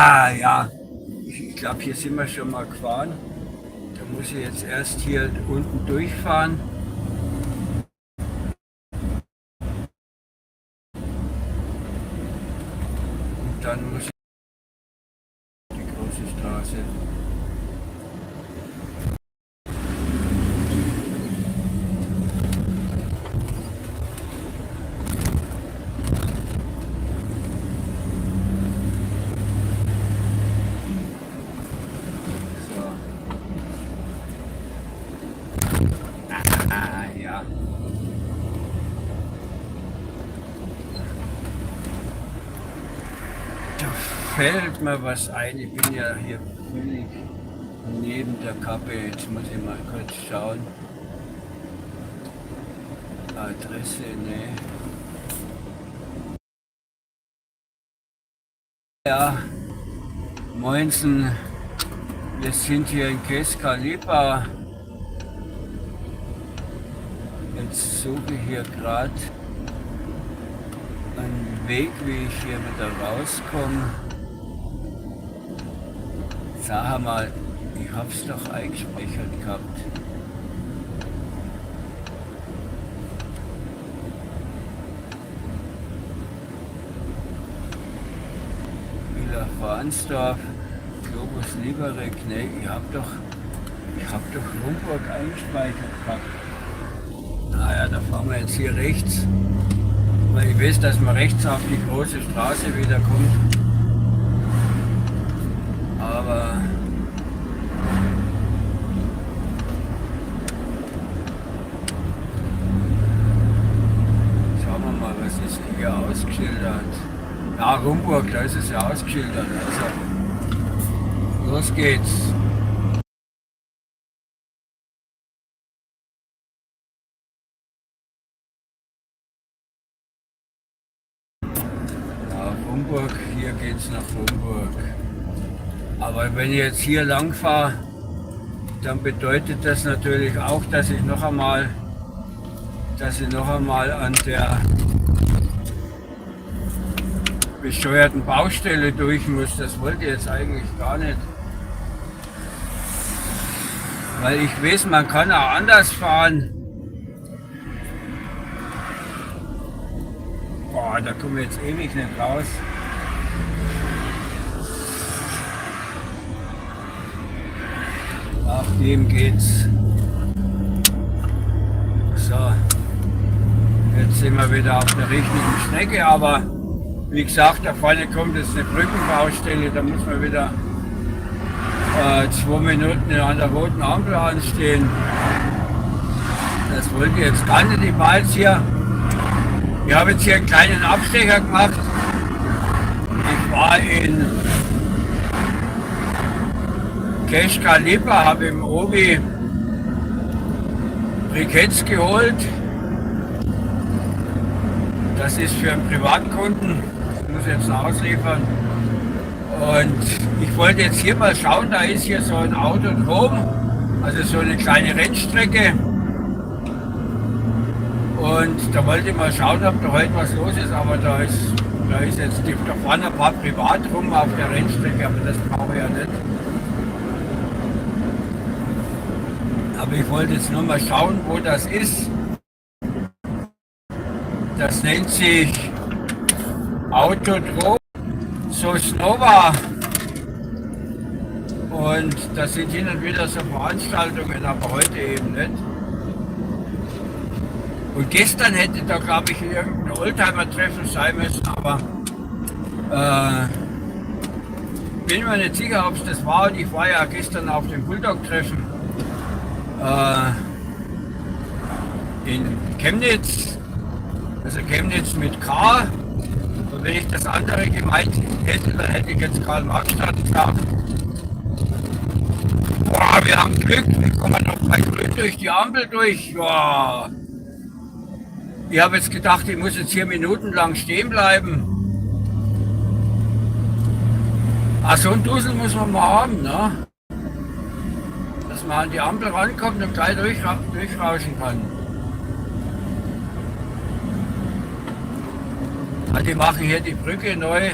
Ah, ja. Ich glaube, hier sind wir schon mal gefahren. Da muss ich jetzt erst hier unten durchfahren. Und dann muss ich die große Straße. So. Ah, ja. Da fällt mir was ein. Ich bin ja hier völlig neben der Kappe. Jetzt muss ich mal kurz schauen. Adresse, ne. Ja, Moinsen. Wir sind hier in Kescalipa. Jetzt suche ich hier gerade einen Weg, wie ich hier wieder rauskomme. Sag mal, ich hab's doch eingespeichert gehabt. Villa Farnsdorf, Globus Liberec, ne, ich hab doch Rumburg eingespeichert gehabt. Naja, da fahren wir jetzt hier rechts, weil ich weiß, dass man rechts auf die große Straße wieder kommt. Aber schauen wir mal, was ist hier ausgeschildert. Ja, Rumburg, da ist es ja ausgeschildert. Also, los geht's. Ja, Rumburg, hier geht's nach Rumburg. Aber wenn ich jetzt hier lang fahre, dann bedeutet das natürlich auch, dass ich noch einmal an der bescheuerten Baustelle durch muss. Das wollte ich jetzt eigentlich gar nicht. Weil ich weiß, man kann auch anders fahren. Boah, da komme ich jetzt ewig nicht raus. Nach dem geht's. So, jetzt sind wir wieder auf der richtigen Strecke, aber wie gesagt, da vorne kommt jetzt eine Brückenbaustelle, da muss man wieder 2 Minuten an der roten Ampel anstehen. Das wollte ich jetzt gar nicht. Ich war jetzt hier, ich habe jetzt hier einen kleinen Abstecher gemacht. Ich war in Kescalipa, habe im Obi Briketts geholt. Das ist für einen Privatkunden. Das muss jetzt ausliefern. Und ich wollte jetzt hier mal schauen, da ist hier so ein Autodrom, also so eine kleine Rennstrecke. Und da wollte ich mal schauen, ob da heute was los ist, aber da ist jetzt, da fahren ein paar privat rum auf der Rennstrecke, aber das brauche ich ja nicht. Aber ich wollte jetzt nur mal schauen, wo das ist. Das nennt sich Autodrom Sosnova. Und das sind hin und wieder so Veranstaltungen, aber heute eben nicht. Und gestern hätte da, glaube ich, irgendein Oldtimer-Treffen sein müssen, aber bin mir nicht sicher, ob es das war. Und ich war ja gestern auf dem Bulldog-Treffen in Chemnitz, also Chemnitz mit K. Und wenn ich das andere gemeint hätte, dann hätte ich jetzt Karl-Marx-Stadt gesagt. Boah, wir haben Glück, wir kommen noch bei Grün durch die Ampel durch. Ja. Ich habe jetzt gedacht, ich muss jetzt hier minutenlang stehen bleiben. Ach, so ein Dusel muss man mal haben, ne? Dass man an die Ampel rankommt und gleich durchrauschen kann. Ja, die machen hier die Brücke neu.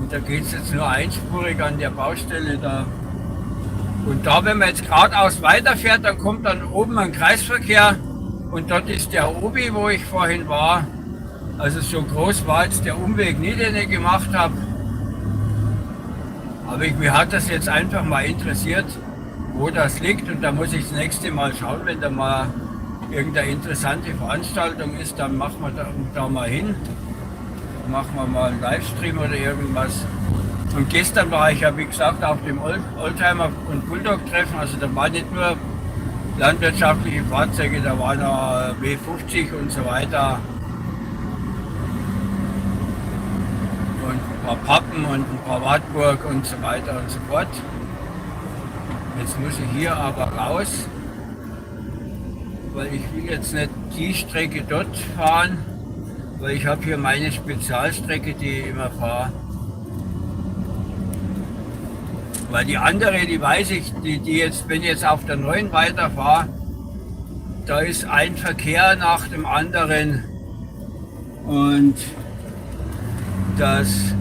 Da geht es jetzt nur einspurig an der Baustelle da. Und da, wenn man jetzt geradeaus weiterfährt, dann kommt dann oben ein Kreisverkehr und dort ist der Obi, wo ich vorhin war. Also so groß war jetzt der Umweg nie, den ich gemacht habe. Aber mir hat das jetzt einfach mal interessiert, wo das liegt. Und da muss ich das nächste Mal schauen, wenn da mal irgendeine interessante Veranstaltung ist, dann machen wir da mal hin. Machen wir mal einen Livestream oder irgendwas. Und gestern war ich ja, wie gesagt, auf dem Oldtimer- und Bulldog-Treffen. Also da waren nicht nur landwirtschaftliche Fahrzeuge, da waren auch W50 und so weiter. Und ein paar Pappen und ein paar Wartburg und so weiter und so fort. Jetzt muss ich hier aber raus, weil ich will jetzt nicht die Strecke dort fahren, weil ich habe hier meine Spezialstrecke, die ich immer fahre. Weil die andere, die weiß ich, die jetzt, wenn ich jetzt auf der neuen weiterfahre, da ist ein Verkehr nach dem anderen und das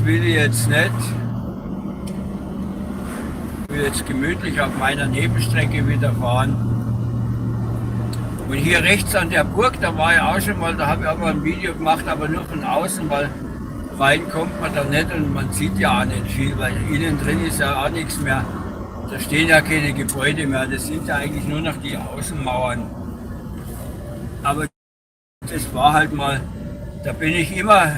will ich jetzt nicht. Ich will jetzt gemütlich auf meiner Nebenstrecke wieder fahren. Und hier rechts an der Burg, da war ich auch schon mal, da habe ich aber ein Video gemacht, aber nur von außen, weil rein kommt man da nicht und man sieht ja auch nicht viel, weil innen drin ist ja auch nichts mehr. Da stehen ja keine Gebäude mehr, das sind ja eigentlich nur noch die Außenmauern. Aber das war halt mal, da bin ich immer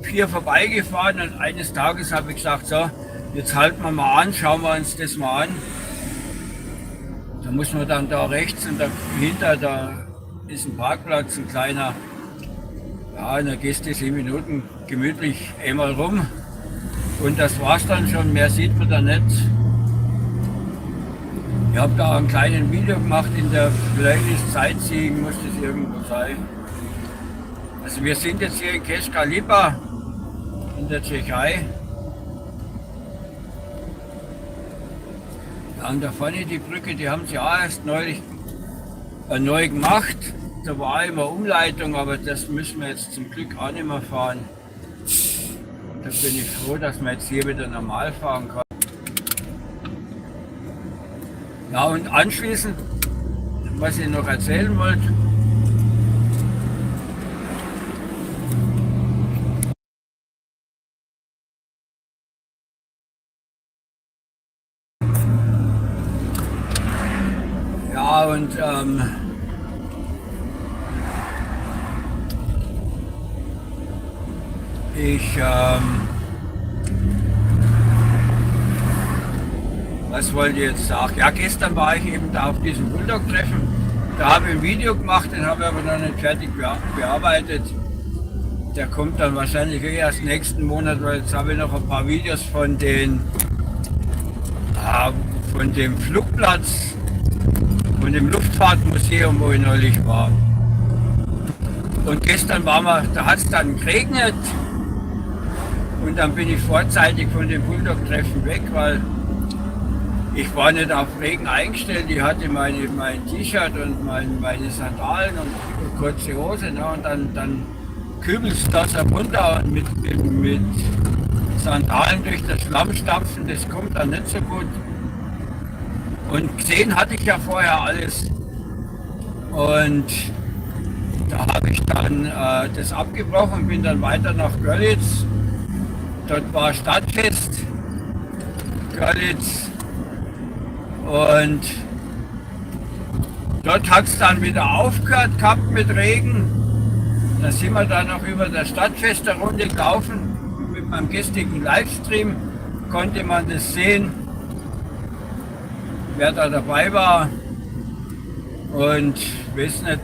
hier vorbeigefahren und eines Tages habe ich gesagt, so, jetzt halten wir mal an, schauen wir uns das mal an. Da muss man dann da rechts und dahinter, da ist ein Parkplatz, ein kleiner. Ja, und da gehst du 10 Minuten gemütlich einmal rum. Und das war's dann schon, mehr sieht man da nicht. Ich habe da einen kleinen Video gemacht in der Playlist Sightseeing, muss das irgendwo sein. Also wir sind jetzt hier in Kecskalipa in der Tschechei. Und da vorne die Brücke, die haben sie auch erst neulich neu gemacht. Da war immer Umleitung, aber das müssen wir jetzt zum Glück auch nicht mehr fahren. Da bin ich froh, dass man jetzt hier wieder normal fahren kann. Ja, und anschließend, was ich noch erzählen wollte, ja, und was wollte ich jetzt sagen? Ja, gestern war ich eben da auf diesem Bulldog-Treffen. Da habe ich ein Video gemacht, den habe ich aber noch nicht fertig bearbeitet. Der kommt dann wahrscheinlich erst nächsten Monat, weil jetzt habe ich noch ein paar Videos von dem Flugplatz, von dem Luftfahrtmuseum, wo ich neulich war. Und gestern waren wir, da hat es dann geregnet und dann bin ich vorzeitig von dem Bulldog-Treffen weg, weil ich war nicht auf Regen eingestellt. Ich hatte mein T-Shirt und meine Sandalen und kurze Hose. Ne? Und dann kübelst du das runter und mit Sandalen durch das Schlamm stapfen, das kommt dann nicht so gut. Und gesehen hatte ich ja vorher alles. Und da habe ich dann das abgebrochen und bin dann weiter nach Görlitz. Dort war Stadtfest, Görlitz. Und dort hat es dann wieder aufgehört gehabt mit Regen. Da sind wir dann noch über das Stadtfest eine Runde gelaufen. Mit meinem gestrigen Livestream konnte man das sehen, wer da dabei war. Und ich weiß nicht,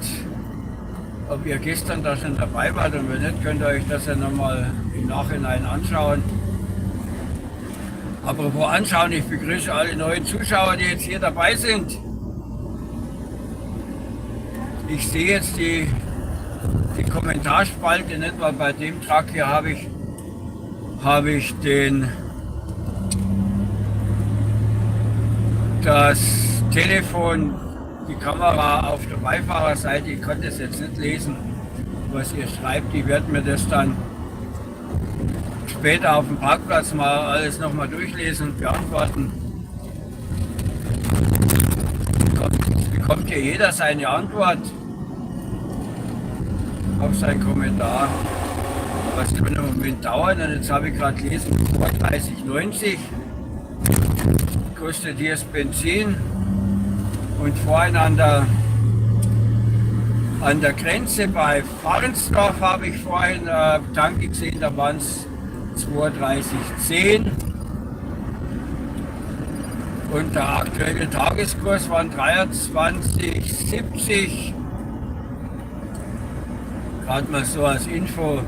ob ihr gestern da schon dabei wart, und wenn nicht, könnt ihr euch das ja nochmal im Nachhinein anschauen. Apropos anschauen, ich begrüße alle neuen Zuschauer, die jetzt hier dabei sind. Ich sehe jetzt die Kommentarspalte nicht, weil bei dem Truck hier habe ich das Telefon, die Kamera auf der Beifahrerseite. Ich konnte es jetzt nicht lesen, was ihr schreibt. Die werden mir das dann später auf dem Parkplatz mal alles nochmal durchlesen und beantworten. Bekommt hier jeder seine Antwort auf seinen Kommentar. Was kann im Moment dauern? Und jetzt habe ich gerade gelesen, vor 30,90 kostet hier das Benzin. Und vorhin an der Grenze bei Farnsdorf habe ich vorhin Tanke gesehen, da waren es 32,10. Und der aktuelle Tageskurs waren 23,70. Gerade mal so als Info.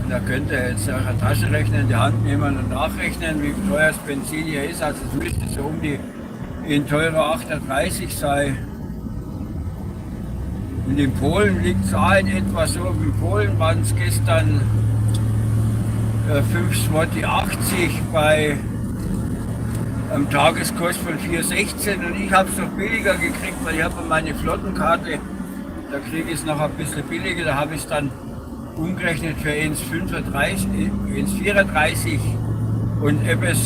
Und da könnt ihr jetzt eure Taschenrechner in die Hand nehmen und nachrechnen, wie teuer das Benzin hier ist. Also es müsste so um die in teurer 38 sein. Und in Polen liegt es auch in etwa so. In Polen waren es gestern 5,80 bei einem Tageskurs von 4,16 und ich habe es noch billiger gekriegt, weil ich habe meine Flottenkarte, da kriege ich es noch ein bisschen billiger, da habe ich es dann umgerechnet für 1,34 und etwas,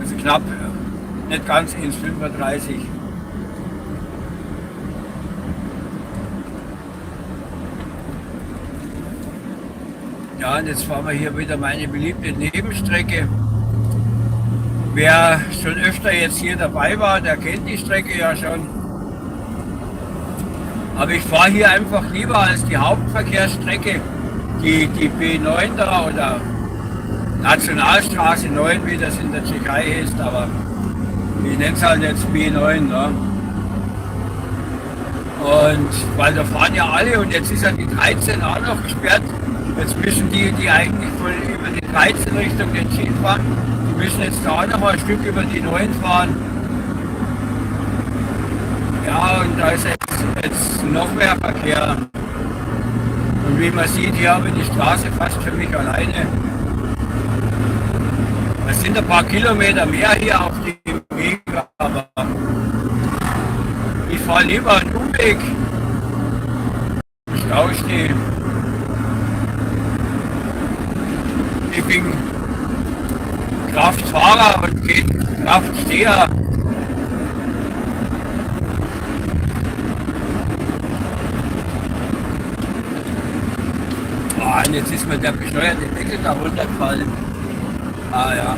also knapp, nicht ganz 1,35. Ja, und jetzt fahren wir hier wieder meine beliebte Nebenstrecke. Wer schon öfter jetzt hier dabei war, der kennt die Strecke ja schon. Aber ich fahre hier einfach lieber als die Hauptverkehrsstrecke, die B9 da oder Nationalstraße 9, wie das in der Tschechei ist, aber ich nenne es halt jetzt B9. Ne? Und weil da fahren ja alle und jetzt ist ja die 13 auch noch gesperrt. Jetzt müssen die eigentlich über die 13 Richtung den Ziel fahren, die müssen jetzt da noch mal ein Stück über die 9 fahren. Ja, und da ist jetzt noch mehr Verkehr. Und wie man sieht, hier habe ich die Straße fast für mich alleine. Es sind ein paar Kilometer mehr hier auf dem Weg, aber ich fahre lieber einen Umweg. Stau stehen. Ich bin Kraftfahrer und Kraftsteher. Ah, und jetzt ist mir der bescheuerte Deckel da runtergefallen. Ah ja,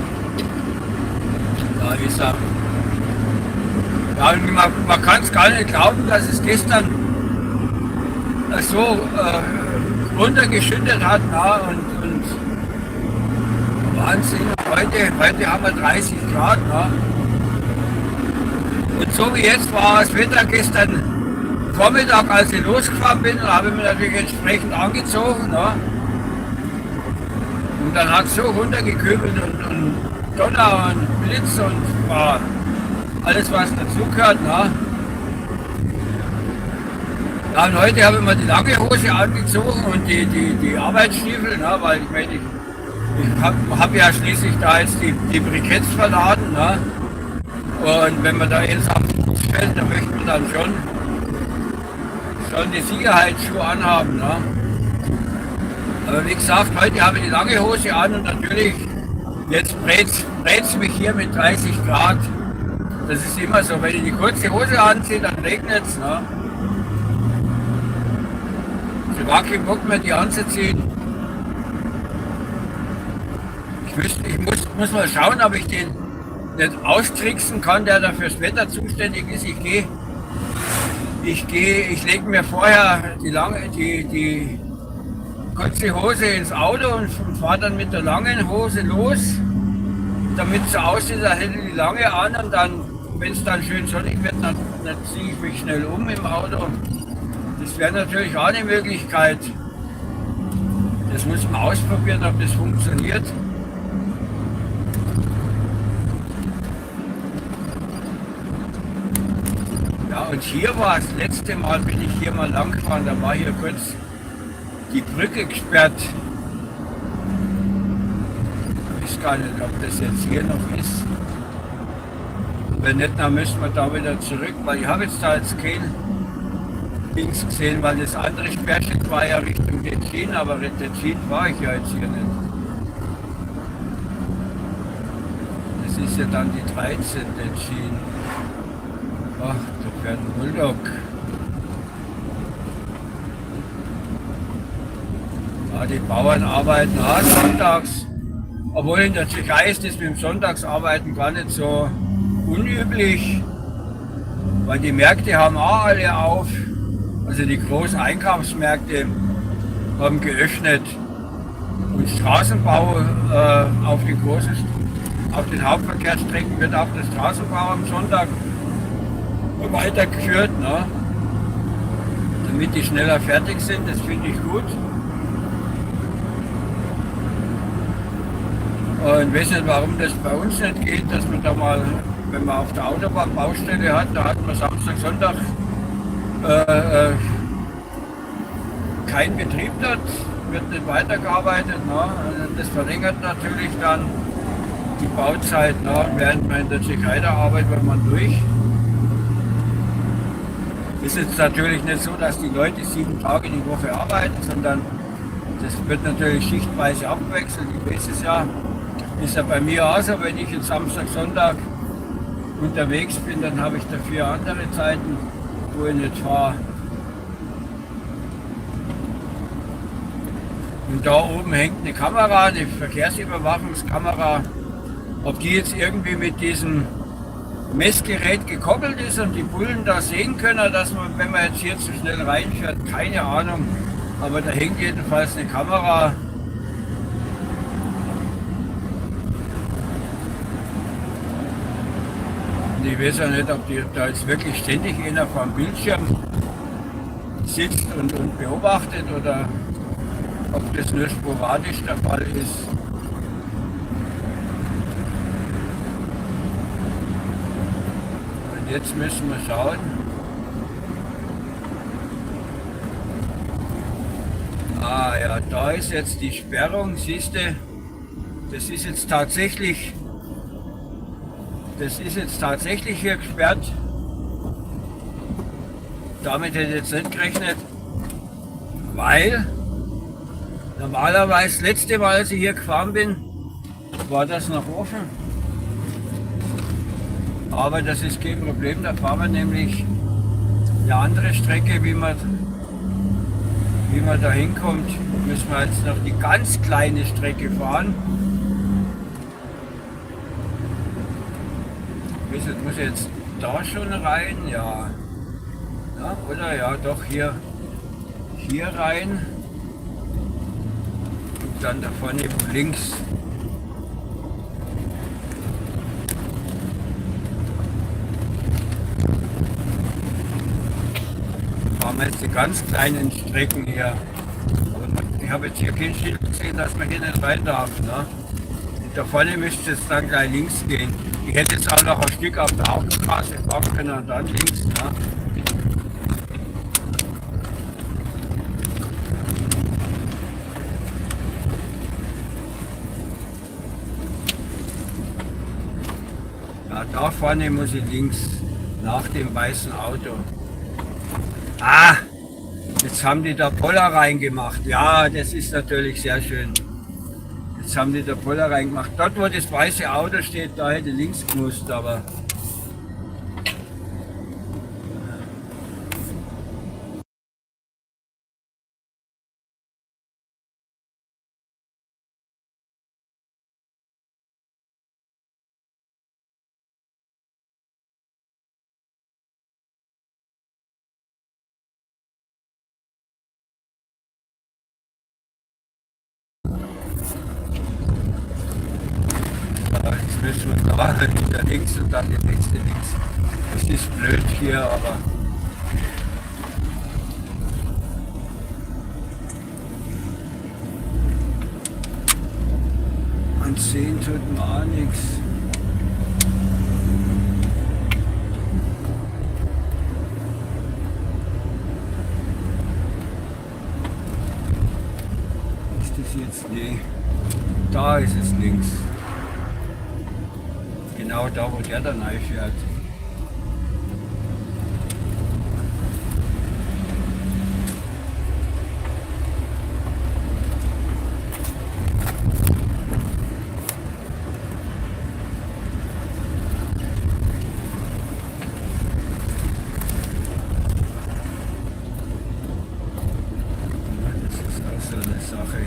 da ist er. Ja, und man kann es gar nicht glauben, dass es gestern so runtergeschüttet hat. Ja, und Wahnsinn, heute haben wir 30 Grad. Ne? Und so wie jetzt war das Wetter gestern Vormittag, als ich losgefahren bin, habe ich mich natürlich entsprechend angezogen. Ne? Und dann hat es so runtergekübelt und Donner und Blitz und alles, was dazugehört. Ne? Ja, und heute habe ich mir die lange Hose angezogen und die Arbeitsstiefel, ne? Weil ich meine, ich hab ja schließlich da jetzt die Briketts verladen. Ne? Und wenn man da jetzt auf den Fuß fällt, dann möchte man dann schon die Sicherheitsschuhe anhaben. Ne? Aber wie gesagt, heute habe ich die lange Hose an und natürlich, jetzt brät es mich hier mit 30 Grad. Das ist immer so, wenn ich die kurze Hose anziehe, dann regnet es. Ne? Ich mag keinen Bock mehr, die anzuziehen. Ich muss mal schauen, ob ich den nicht austricksen kann, der da fürs Wetter zuständig ist. Ich lege mir vorher die kurze Hose ins Auto und fahre dann mit der langen Hose los, damit es so aussieht, als hätte ich die lange an und dann, wenn es dann schön sonnig wird, dann ziehe ich mich schnell um im Auto. Das wäre natürlich auch eine Möglichkeit. Das muss man ausprobieren, ob das funktioniert. Ja, und hier war das letzte Mal, bin ich hier mal lang gefahren, da war hier kurz die Brücke gesperrt. Ich weiß gar nicht, ob das jetzt hier noch ist. Wenn nicht, dann müssen wir da wieder zurück, weil ich habe jetzt da jetzt keinen links gesehen, weil das andere Sperrschild war ja Richtung Tetschin, aber Tetschin war ich ja jetzt hier nicht. Das ist ja dann die 13 Tetschin. Ach, da fährt ein Bulldog. Ja, die Bauern arbeiten auch sonntags. Obwohl in der Tschechei ist das mit dem Sonntagsarbeiten gar nicht so unüblich, weil die Märkte haben auch alle auf. Also die großen Einkaufsmärkte haben geöffnet und Straßenbau auf den Hauptverkehrsstrecken wird auch der Straßenbau am Sonntag weitergeführt, ne? Damit die schneller fertig sind, das finde ich gut. Und ich weiß nicht, warum das bei uns nicht geht, dass man da mal, wenn man auf der Autobahn Baustelle hat, da hat man Samstag, Sonntag kein Betrieb dort, wird nicht weitergearbeitet. Ne? Also das verlängert natürlich dann die Bauzeit, ne? Während man in der Tschechei da arbeitet, wird man durch. Ist jetzt natürlich nicht so, dass die Leute 7 Tage die Woche arbeiten, sondern das wird natürlich schichtweise abgewechselt. Ich weiß es ja. Ist ja bei mir auch so, wenn ich jetzt Samstag, Sonntag unterwegs bin, dann habe ich dafür andere Zeiten, wo ich nicht fahre. Und da oben hängt eine Kamera, eine Verkehrsüberwachungskamera. Ob die jetzt irgendwie mit diesem Messgerät gekoppelt ist und die Bullen da sehen können, dass man, wenn man jetzt hier zu schnell reinfährt, keine Ahnung. Aber da hängt jedenfalls eine Kamera. Ich weiß ja nicht, ob da jetzt wirklich ständig einer vor dem Bildschirm sitzt und beobachtet oder ob das nur sporadisch der Fall ist. Und jetzt müssen wir schauen. Ah ja, da ist jetzt die Sperrung, siehst du, das ist jetzt tatsächlich hier gesperrt. Damit hätte ich jetzt nicht gerechnet, weil normalerweise das letzte Mal, als ich hier gefahren bin, war das noch offen. Aber das ist kein Problem, da fahren wir nämlich eine andere Strecke, wie man da hinkommt. Müssen wir jetzt noch die ganz kleine Strecke fahren. Muss ich jetzt da schon rein? Ja. Ja, oder? Ja, doch hier rein. Und dann da vorne links. Fahren wir jetzt die ganz kleinen Strecken hier. Ich habe jetzt hier kein Schild gesehen, dass man hier nicht rein darf. Ne? Und da vorne müsste es dann gleich links gehen. Ich hätte jetzt auch noch ein Stück auf der Hauptstraße fahren können und dann links. Ne? Ja, da vorne muss ich links nach dem weißen Auto. Ah, jetzt haben die da Poller reingemacht. Ja, das ist natürlich sehr schön. Jetzt haben die da Poller reingemacht. Dort, wo das weiße Auto steht, da hätte links gemusst, aber... Jetzt müssen wir da wieder links und dann die nächste links. Das ist blöd hier, aber... An 10 tut mir auch nichts. Ist das jetzt? Nee. Da ist es links. Genau da, wo der dann reinfährt.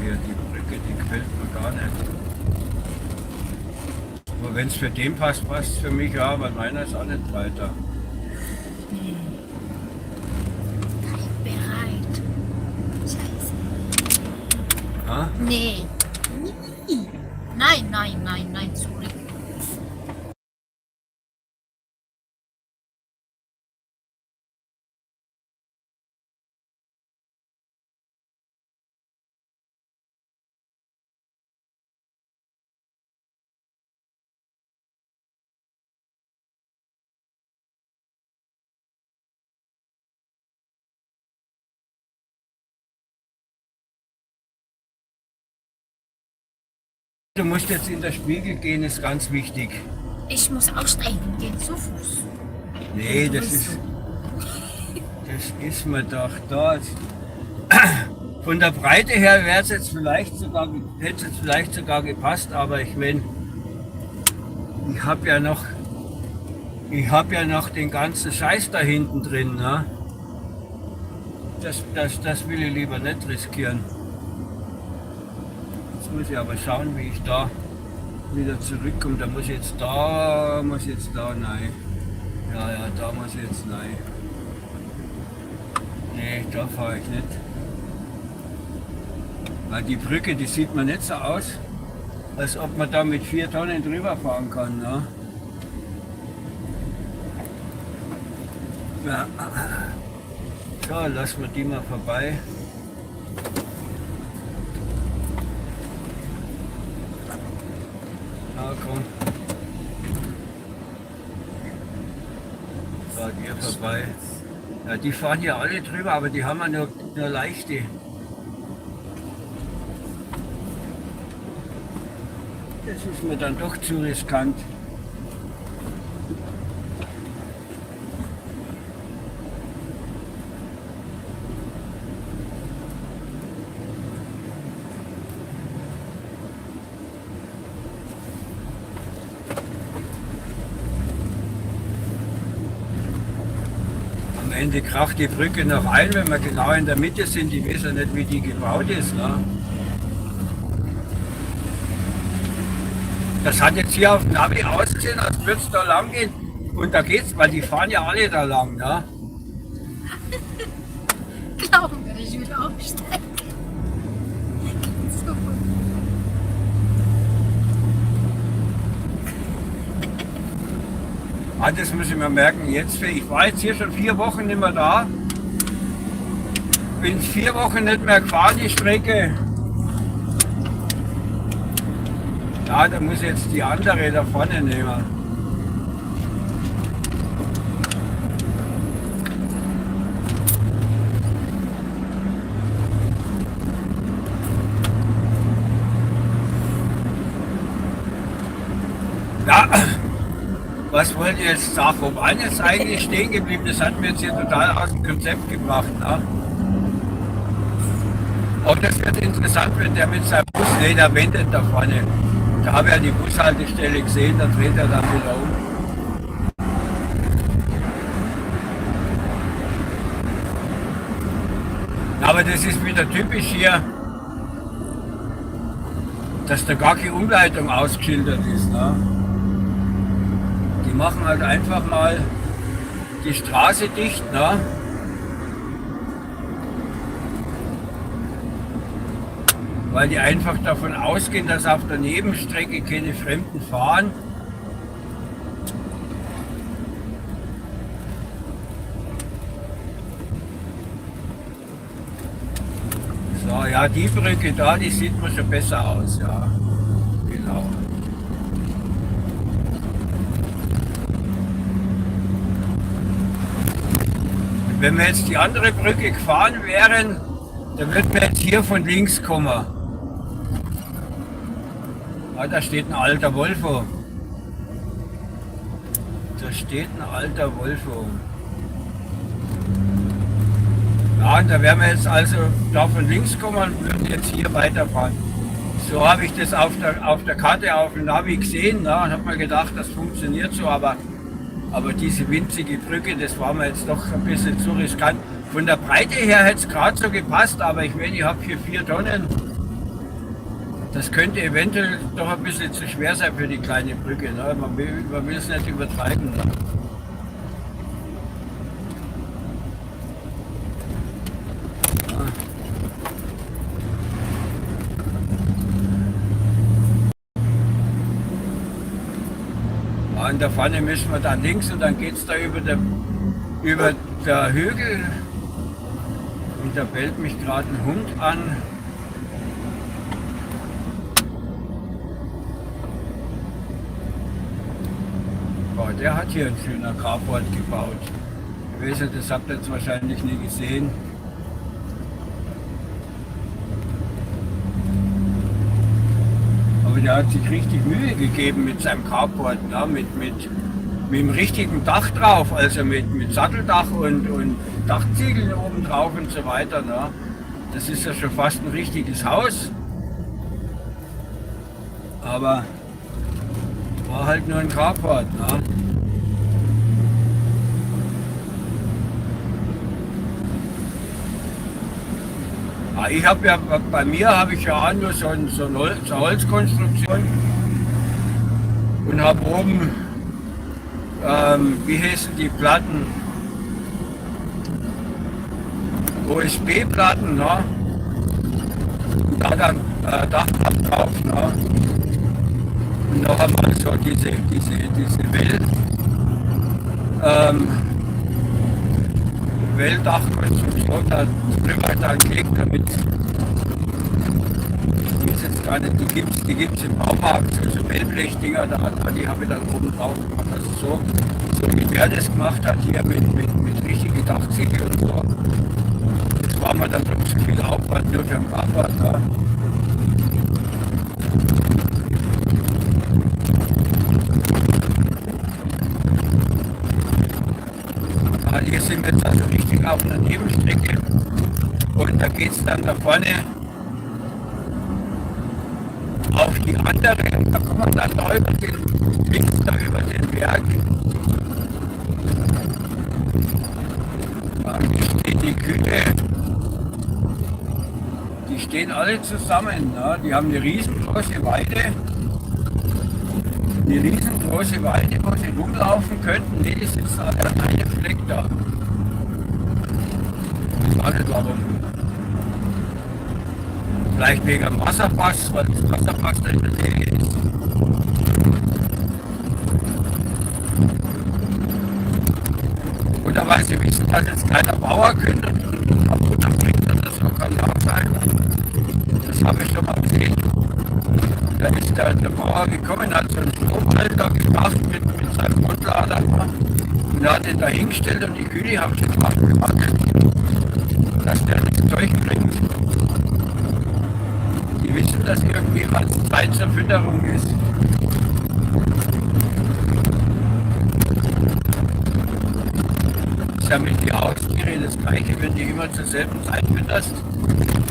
hier, die Brücke, die gefällt mir gar nicht. Aber wenn es für den passt, passt es für mich ja, aber meiner ist auch nicht weiter. Bereit. Scheiße. Ja? Nee. Nie. Nein, nein, nein, nein, zurück. Du musst jetzt in den Spiegel gehen, ist ganz wichtig. Ich muss aussteigen gehen, zu Fuß. Nee, das ist mir doch da. Von der Breite her wäre es jetzt vielleicht sogar, hätte es jetzt vielleicht sogar gepasst, aber ich meine, ich habe ja noch den ganzen Scheiß da hinten drin. Ne? Das will ich lieber nicht riskieren. Jetzt muss ich aber schauen, wie ich da wieder zurückkomme. Da muss ich jetzt da rein. Ja, da muss ich jetzt rein. Nee, da fahre ich nicht. Weil die Brücke, die sieht man nicht so aus, als ob man da mit 4 Tonnen drüber fahren kann. Ne? Ja. So, lassen wir die mal vorbei. Ja, komm. So, hier vorbei. Ja, die fahren hier alle drüber, aber die haben ja nur leichte. Das ist mir dann doch zu riskant. Am Ende kracht die Brücke noch ein, wenn wir genau in der Mitte sind. Ich weiß ja nicht, wie die gebaut ist. Ne? Das hat jetzt hier auf dem Navi ausgesehen, als würde es da lang gehen. Und da geht's, weil die fahren ja alle da lang. Ne? Glauben wir, ich will aufsteigen. So. Ah, das muss ich mir merken. Ich war jetzt hier schon 4 Wochen nicht mehr da. Bin 4 Wochen nicht mehr gefahren, die Strecke. Ja, da muss ich jetzt die andere da vorne nehmen. Ja, was wollt ihr jetzt sagen? Wo waren jetzt eigentlich stehen geblieben? Das hat mir jetzt hier total aus dem Konzept gebracht. Ne? Und das wird interessant, wenn der mit seinem Bus, nee, der wendet da vorne. Da habe ich ja die Bushaltestelle gesehen, da dreht er dann wieder um. Aber das ist wieder typisch hier, dass da gar keine Umleitung ausgeschildert ist. Ne? Die machen halt einfach mal die Straße dicht. Ne? Weil die einfach davon ausgehen, dass auf der Nebenstrecke keine Fremden fahren. So, ja, die Brücke da, die sieht mir schon besser aus, ja. Genau. Und wenn wir jetzt die andere Brücke gefahren wären, dann würden wir jetzt hier von links kommen. Ah, da steht ein alter Volvo. Da steht ein alter Volvo. Ja, und da werden wir jetzt also da von links kommen und würden jetzt hier weiterfahren. So habe ich das auf der Karte, auf dem Navi gesehen. Ne, und habe mir gedacht, das funktioniert so, aber diese winzige Brücke, das war mir jetzt doch ein bisschen zu riskant. Von der Breite her hätte es gerade so gepasst, aber ich meine, ich habe hier 4 Tonnen. das könnte eventuell doch ein bisschen zu schwer sein für die kleine Brücke. Ne? Man will es nicht übertreiben. Ne? An der Pfanne müssen wir dann links und dann geht es da über der Hügel. Und da bellt mich gerade ein Hund an. Oh, der hat hier einen schönen Carport gebaut. Ich weiß nicht, das habt ihr jetzt wahrscheinlich nie gesehen. Aber der hat sich richtig Mühe gegeben mit seinem Carport, ne? mit dem richtigen Dach drauf, also mit Satteldach und Dachziegeln oben drauf und so weiter. Ne? Das ist ja schon fast ein richtiges Haus. Aber war halt nur ein Carport. Ne? Ich habe ja, bei mir habe ich ja auch nur so eine Holzkonstruktion und habe oben, wie heißen die Platten? OSB-Platten, ne? Und da dann Dachplatten drauf, ne? Und noch einmal so diese Welldachkonstruktion da drüber dann gelegt, damit die ist jetzt gar nicht, die gibt's im Baumarkt, so Wellblechdinger, die habe ich dann oben drauf gemacht. Also so wie der das gemacht hat, hier mit richtigen Dachziegel und so. Das war mir dann doch zu viel Aufwand nur für den Carport. Ja. Hier sind wir jetzt also richtig auf einer Nebenstrecke und da geht es dann da vorne auf die andere, da kommt man dann da über links da über den Berg. Da stehen die Kühe, die stehen alle zusammen, ne? Die haben eine riesengroße Weide. Die riesengroße Weide, wo sie rumlaufen könnten, nee, die sitzen alle an einem Fleck da. Ich weiß nicht warum. Vielleicht wegen dem Wasserpass, weil das Wasserpass da in der Nähe ist. Oder weil sie wissen, dass jetzt keiner Bauer könnte und Futter bringt, das kann ja auch sein. Das habe ich schon mal gesehen. Da ist der Bauer gekommen, hat so einen Stromhalter gemacht mit seinem Grundlader und hat den da hingestellt und die Kühe haben sich drauf gewartet, dass der nichts durchbringt. Die wissen, dass irgendwie als Zeit zur Fütterung ist. Das ist ja mit den Haustieren das Gleiche, wenn die immer zur selben Zeit fütterst,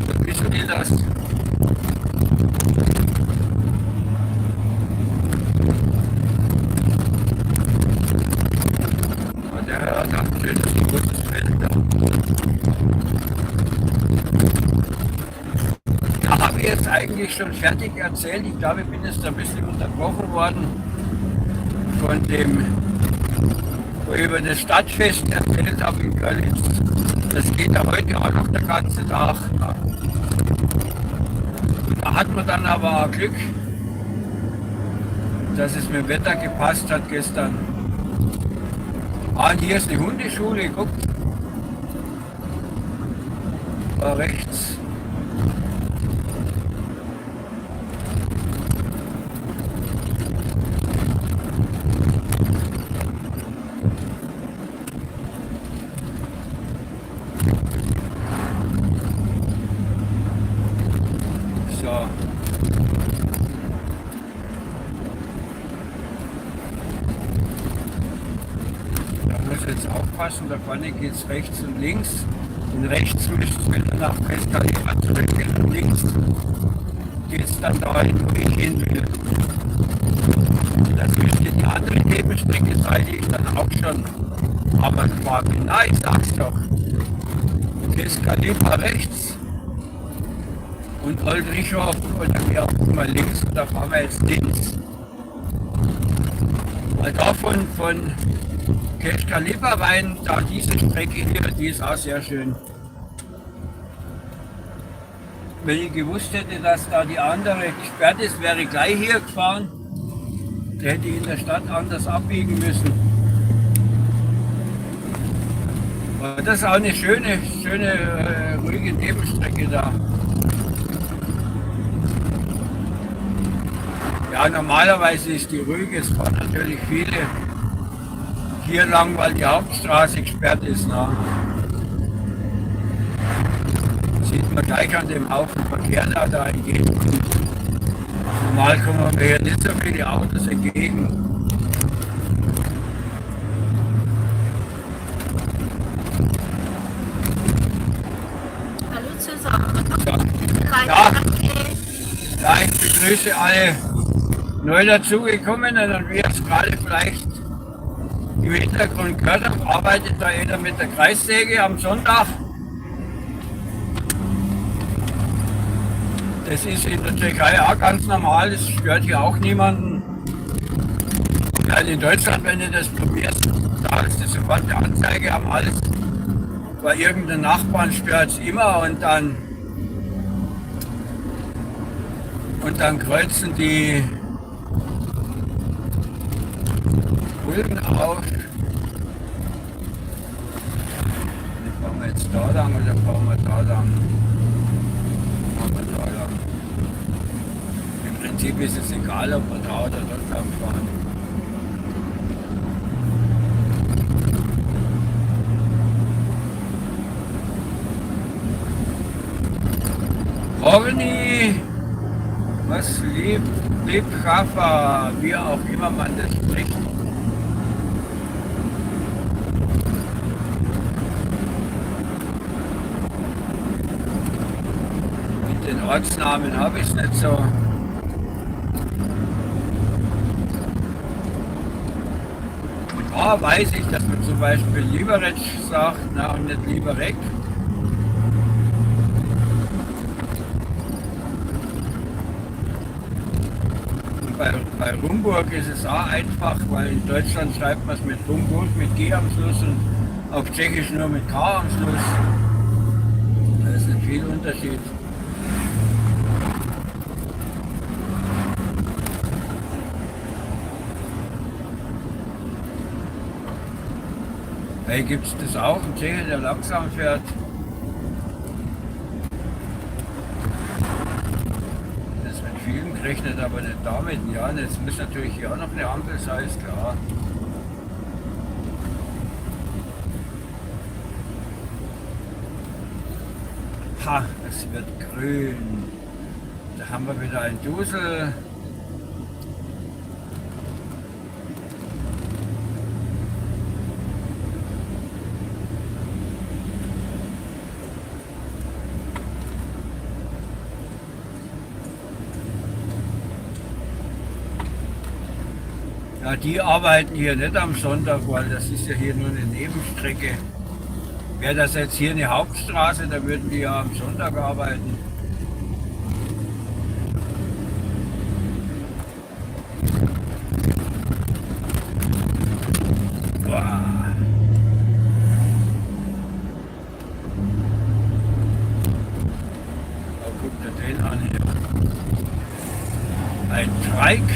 dann wissen die das. Da habe ich jetzt eigentlich schon fertig erzählt. Ich glaube, ich bin jetzt ein bisschen unterbrochen worden von dem, wo ich über das Stadtfest erzählt habe in Görlitz. Das geht ja heute auch noch der ganze Tag. Da hat man dann aber auch Glück, dass es mit dem Wetter gepasst hat gestern. Und hier ist eine Hundeschule, guckt. Da rechts. So. Jetzt aufpassen, da vorne geht es rechts und links. Und rechts müsst ihr wieder nach Pescadilla zurückgehen und links geht es dann dahin, wo ich hin will. Das müsste die andere Nebenstrecke sein, die ich dann auch schon aber gefahren bin. Ich sag's doch. Pescadilla rechts und Oldrichow oder wie auch immer links, und da fahren wir jetzt links. Weil davon von Keschkaliberwein, da diese Strecke hier, die ist auch sehr schön. Wenn ich gewusst hätte, dass da die andere gesperrt ist, wäre ich gleich hier gefahren. Da hätte ich in der Stadt anders abbiegen müssen. Aber das ist auch eine schöne, ruhige Nebenstrecke da. Ja, normalerweise ist die ruhig, es fahren natürlich viele hier lang, weil die Hauptstraße gesperrt ist. Na. Sieht man gleich an dem Haufen Verkehr da entgegen. Normal kommen mir hier nicht so viele Autos entgegen. Hallo zusammen. Ja, ja, ich begrüße alle neu dazugekommenen und wie jetzt gerade vielleicht im Hintergrund gehört habt, arbeitet da jeder mit der Kreissäge am Sonntag. Das ist in der Türkei auch ganz normal, das stört hier auch niemanden. Ja, in Deutschland, wenn du das probierst, da ist das sofort eine Anzeige am Hals. Bei irgendeinem Nachbarn stört es immer und dann kreuzen die Bullen auf. Fahren wir jetzt da lang oder fahren wir da lang? Im Prinzip ist es egal, ob wir da oder dort lang fahren. Horny, was Liebhaber, wie auch immer man das spricht. Mit den Ortsnamen habe ich es nicht so. Da weiß ich, dass man zum Beispiel Liberec sagt, na, und nicht Liberec. Bei Rumburg ist es auch einfach, weil in Deutschland schreibt man es mit Rumburg mit G am Schluss und auf Tschechisch nur mit K am Schluss. Da ist nicht viel Unterschied. Hey, gibt es das auch, ein Tscheche, der langsam fährt? Das mit vielen gerechnet, aber nicht damit. Ja, jetzt muss natürlich hier auch noch eine Ampel sein, ist klar. Ha, es wird grün. Da haben wir wieder ein Dusel. Ja, die arbeiten hier nicht am Sonntag, weil das ist ja hier nur eine Nebenstrecke. Wäre das jetzt hier eine Hauptstraße, dann würden die ja am Sonntag arbeiten. Boah. Da guckt er den an hier. Ein Trike.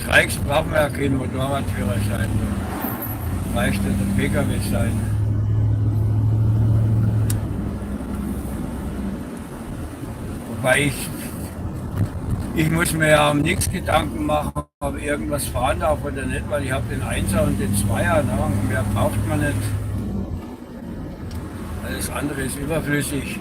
Trikes brauchen wir ja keinen Motorradführerschein. Da reicht ja der Pkw-Schein. Wobei ich muss mir ja um nichts Gedanken machen, ob ich irgendwas fahren darf oder nicht, weil ich habe den 1er und den 2er. Ne? Mehr braucht man nicht. Alles andere ist überflüssig.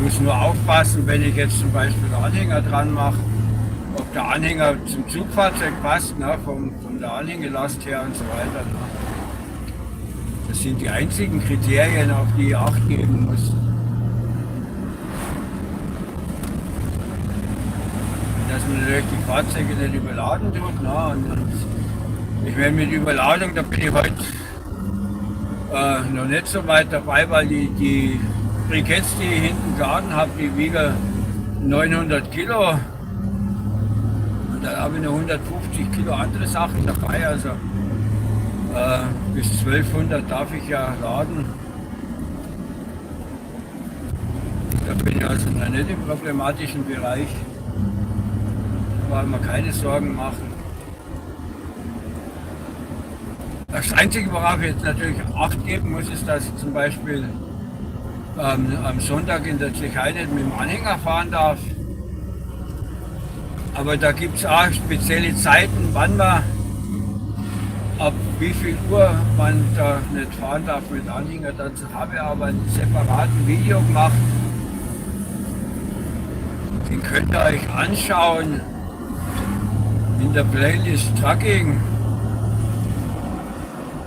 Ich muss nur aufpassen, wenn ich jetzt zum Beispiel einen Anhänger dran mache, ob der Anhänger zum Zugfahrzeug passt, ne, von der Anhängelast her und so weiter. Ne. Das sind die einzigen Kriterien, auf die ich Acht geben muss. dass man natürlich die Fahrzeuge nicht überladen tut. Ne? Und ich meine, mit Überladung, da bin ich heute noch nicht so weit dabei, weil die Briketts, die ich hinten geladen habe, die wiegen 900 Kilo. Und da habe ich noch 150 Kilo andere Sachen dabei. Also bis 1200 darf ich ja laden. Da bin ich also noch nicht im problematischen Bereich. Da brauchen wir keine Sorgen machen. Das Einzige, worauf ich jetzt natürlich Acht geben muss, ist, dass ich zum Beispiel am Sonntag in der Tschechei nicht mit dem Anhänger fahren darf. Aber da gibt es auch spezielle Zeiten, wann man, ab wie viel Uhr man da nicht fahren darf mit Anhänger. Dazu habe ich aber einen separaten Video gemacht. Den könnt ihr euch anschauen in der Playlist Trucking.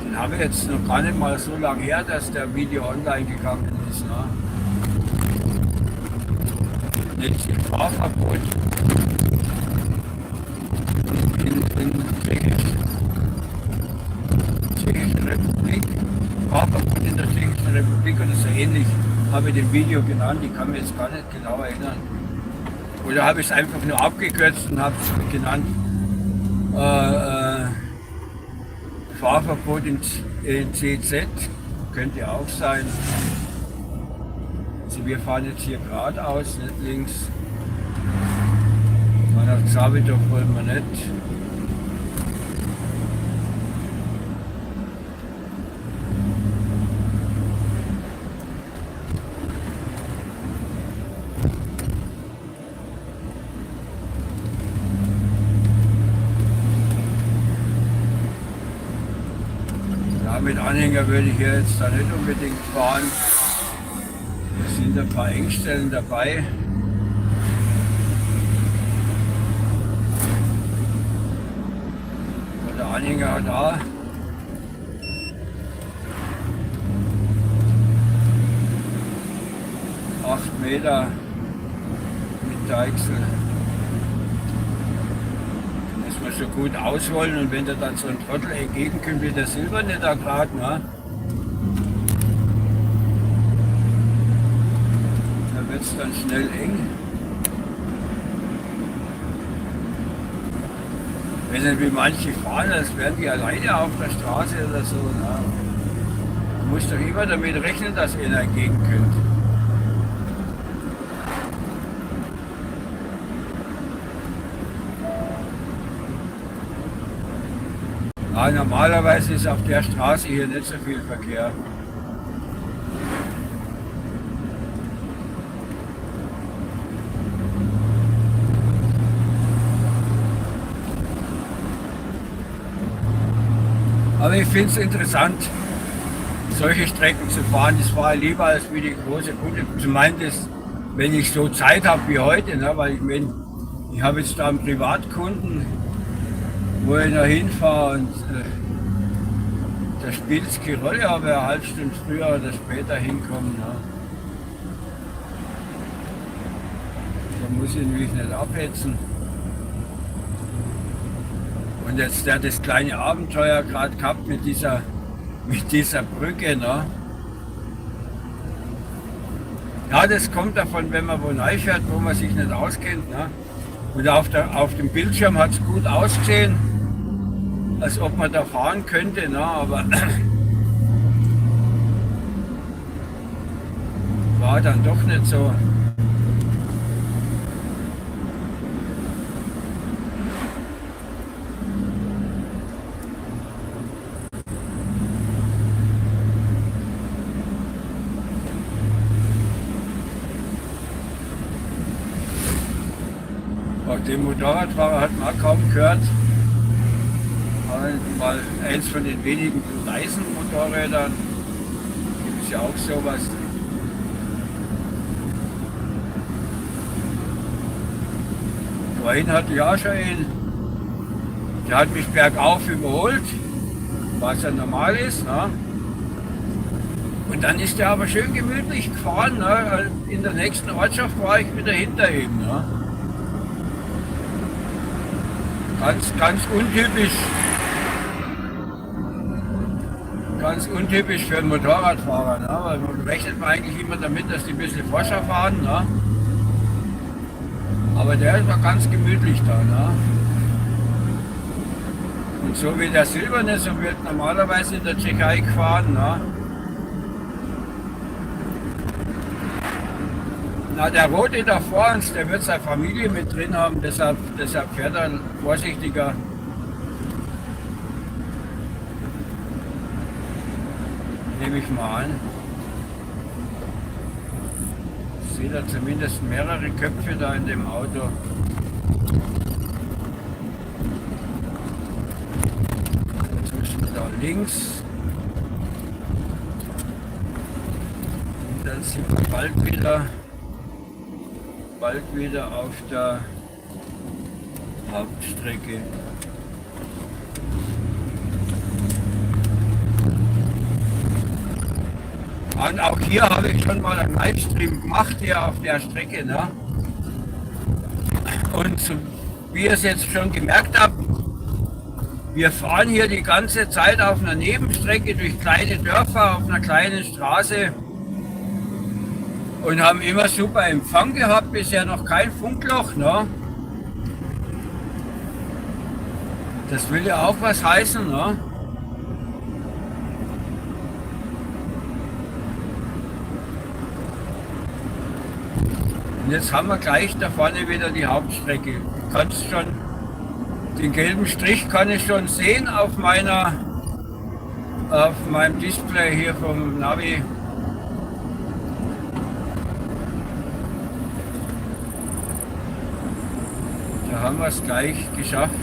Den habe ich jetzt noch gar nicht mal so lange her, dass der Video online gegangen ist. Ne? Nennt sich Fahrverbot in Tschechischen Republik. Fahrverbot in der Tschechischen Republik oder so ähnlich habe ich dem Video genannt. Ich kann mich jetzt gar nicht genau erinnern. Oder habe ich es einfach nur abgekürzt und habe es genannt Fahrverbot in CZ, könnte auch sein. Also wir fahren jetzt hier geradeaus, nicht links. Nach Zabitov wollen wir nicht. Mit Anhänger würde ich hier jetzt da nicht unbedingt fahren. Es sind ein paar Engstellen dabei. Der Anhänger da. Acht Meter mit Deichsel. So gut ausholen und wenn da dann so ein Trottel entgegenkommt wie der Silberne da gerade, ne? Da wird es dann schnell eng. Wenn nicht wie manche fahren, als wären die alleine auf der Straße oder so. Ne? Du musst doch immer damit rechnen, dass einer entgegenkommt. Ja, normalerweise ist auf der Straße hier nicht so viel Verkehr. Aber ich finde es interessant, solche Strecken zu fahren. Das war lieber als wie die große Kunde. Zumindest, wenn ich so Zeit habe wie heute, ne? Weil ich meine, ich habe jetzt da einen Privatkunden, wo ich da hinfahre und da spielt es keine Rolle, ob er eine halbe Stunde früher oder später hinkommt. Ne? Da muss ich mich nicht abhetzen. Und jetzt der das kleine Abenteuer gerade gehabt mit dieser Brücke. Ne? Ja, das kommt davon, wenn man wo neu fährt, wo man sich nicht auskennt. Ne? Und auf dem Bildschirm hat es gut ausgesehen, als ob man da fahren könnte, ne? Aber war dann doch nicht so. Auch den Motorradfahrer hat man auch kaum gehört. Mal eins von den wenigen Reisenmotorrädern. Gibt es ja auch sowas. Vorhin hatte ich auch schon einen. Der hat mich bergauf überholt, was ja normal ist. Ne? Und dann ist der aber schön gemütlich gefahren. Ne? In der nächsten Ortschaft war ich wieder hinter ihm. Ne? Ganz untypisch. Ganz untypisch für einen Motorradfahrer. Ne? Weil man rechnet man eigentlich immer damit, dass die ein bisschen forscher fahren. Ne? Aber der ist noch ganz gemütlich da. Ne? Und so wie der Silberne, so wird normalerweise in der Tschechei gefahren. Ne? Na, der Rote da vor uns, der wird seine Familie mit drin haben, deshalb fährt er vorsichtiger. Nehme ich mal an. Ich sehe da zumindest mehrere Köpfe da in dem Auto. Zwischen da links. Und dann sind wir bald wieder auf der Hauptstrecke. Und auch hier habe ich schon mal einen Livestream gemacht, hier auf der Strecke. Ne? Und so, wie ihr es jetzt schon gemerkt habt, wir fahren hier die ganze Zeit auf einer Nebenstrecke durch kleine Dörfer, auf einer kleinen Straße und haben immer super Empfang gehabt, bisher noch kein Funkloch. Ne? Das will ja auch was heißen. Ne? Und jetzt haben wir gleich da vorne wieder die Hauptstrecke. Du kannst schon, den gelben Strich kann ich schon sehen auf meinem Display hier vom Navi. Da haben wir es gleich geschafft.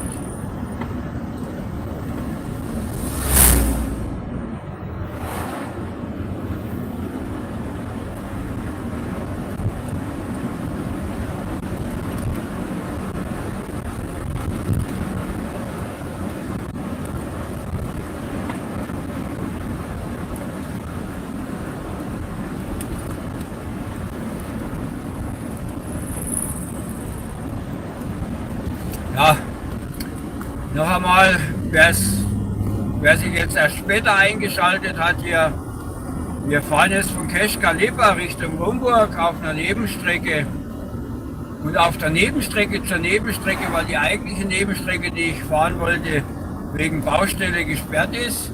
Ja, noch einmal, wer sich jetzt erst später eingeschaltet hat hier, wir fahren jetzt von Keschka-Lipa Richtung Rumburg auf einer Nebenstrecke. Und auf der Nebenstrecke zur Nebenstrecke, weil die eigentliche Nebenstrecke, die ich fahren wollte, wegen Baustelle gesperrt ist.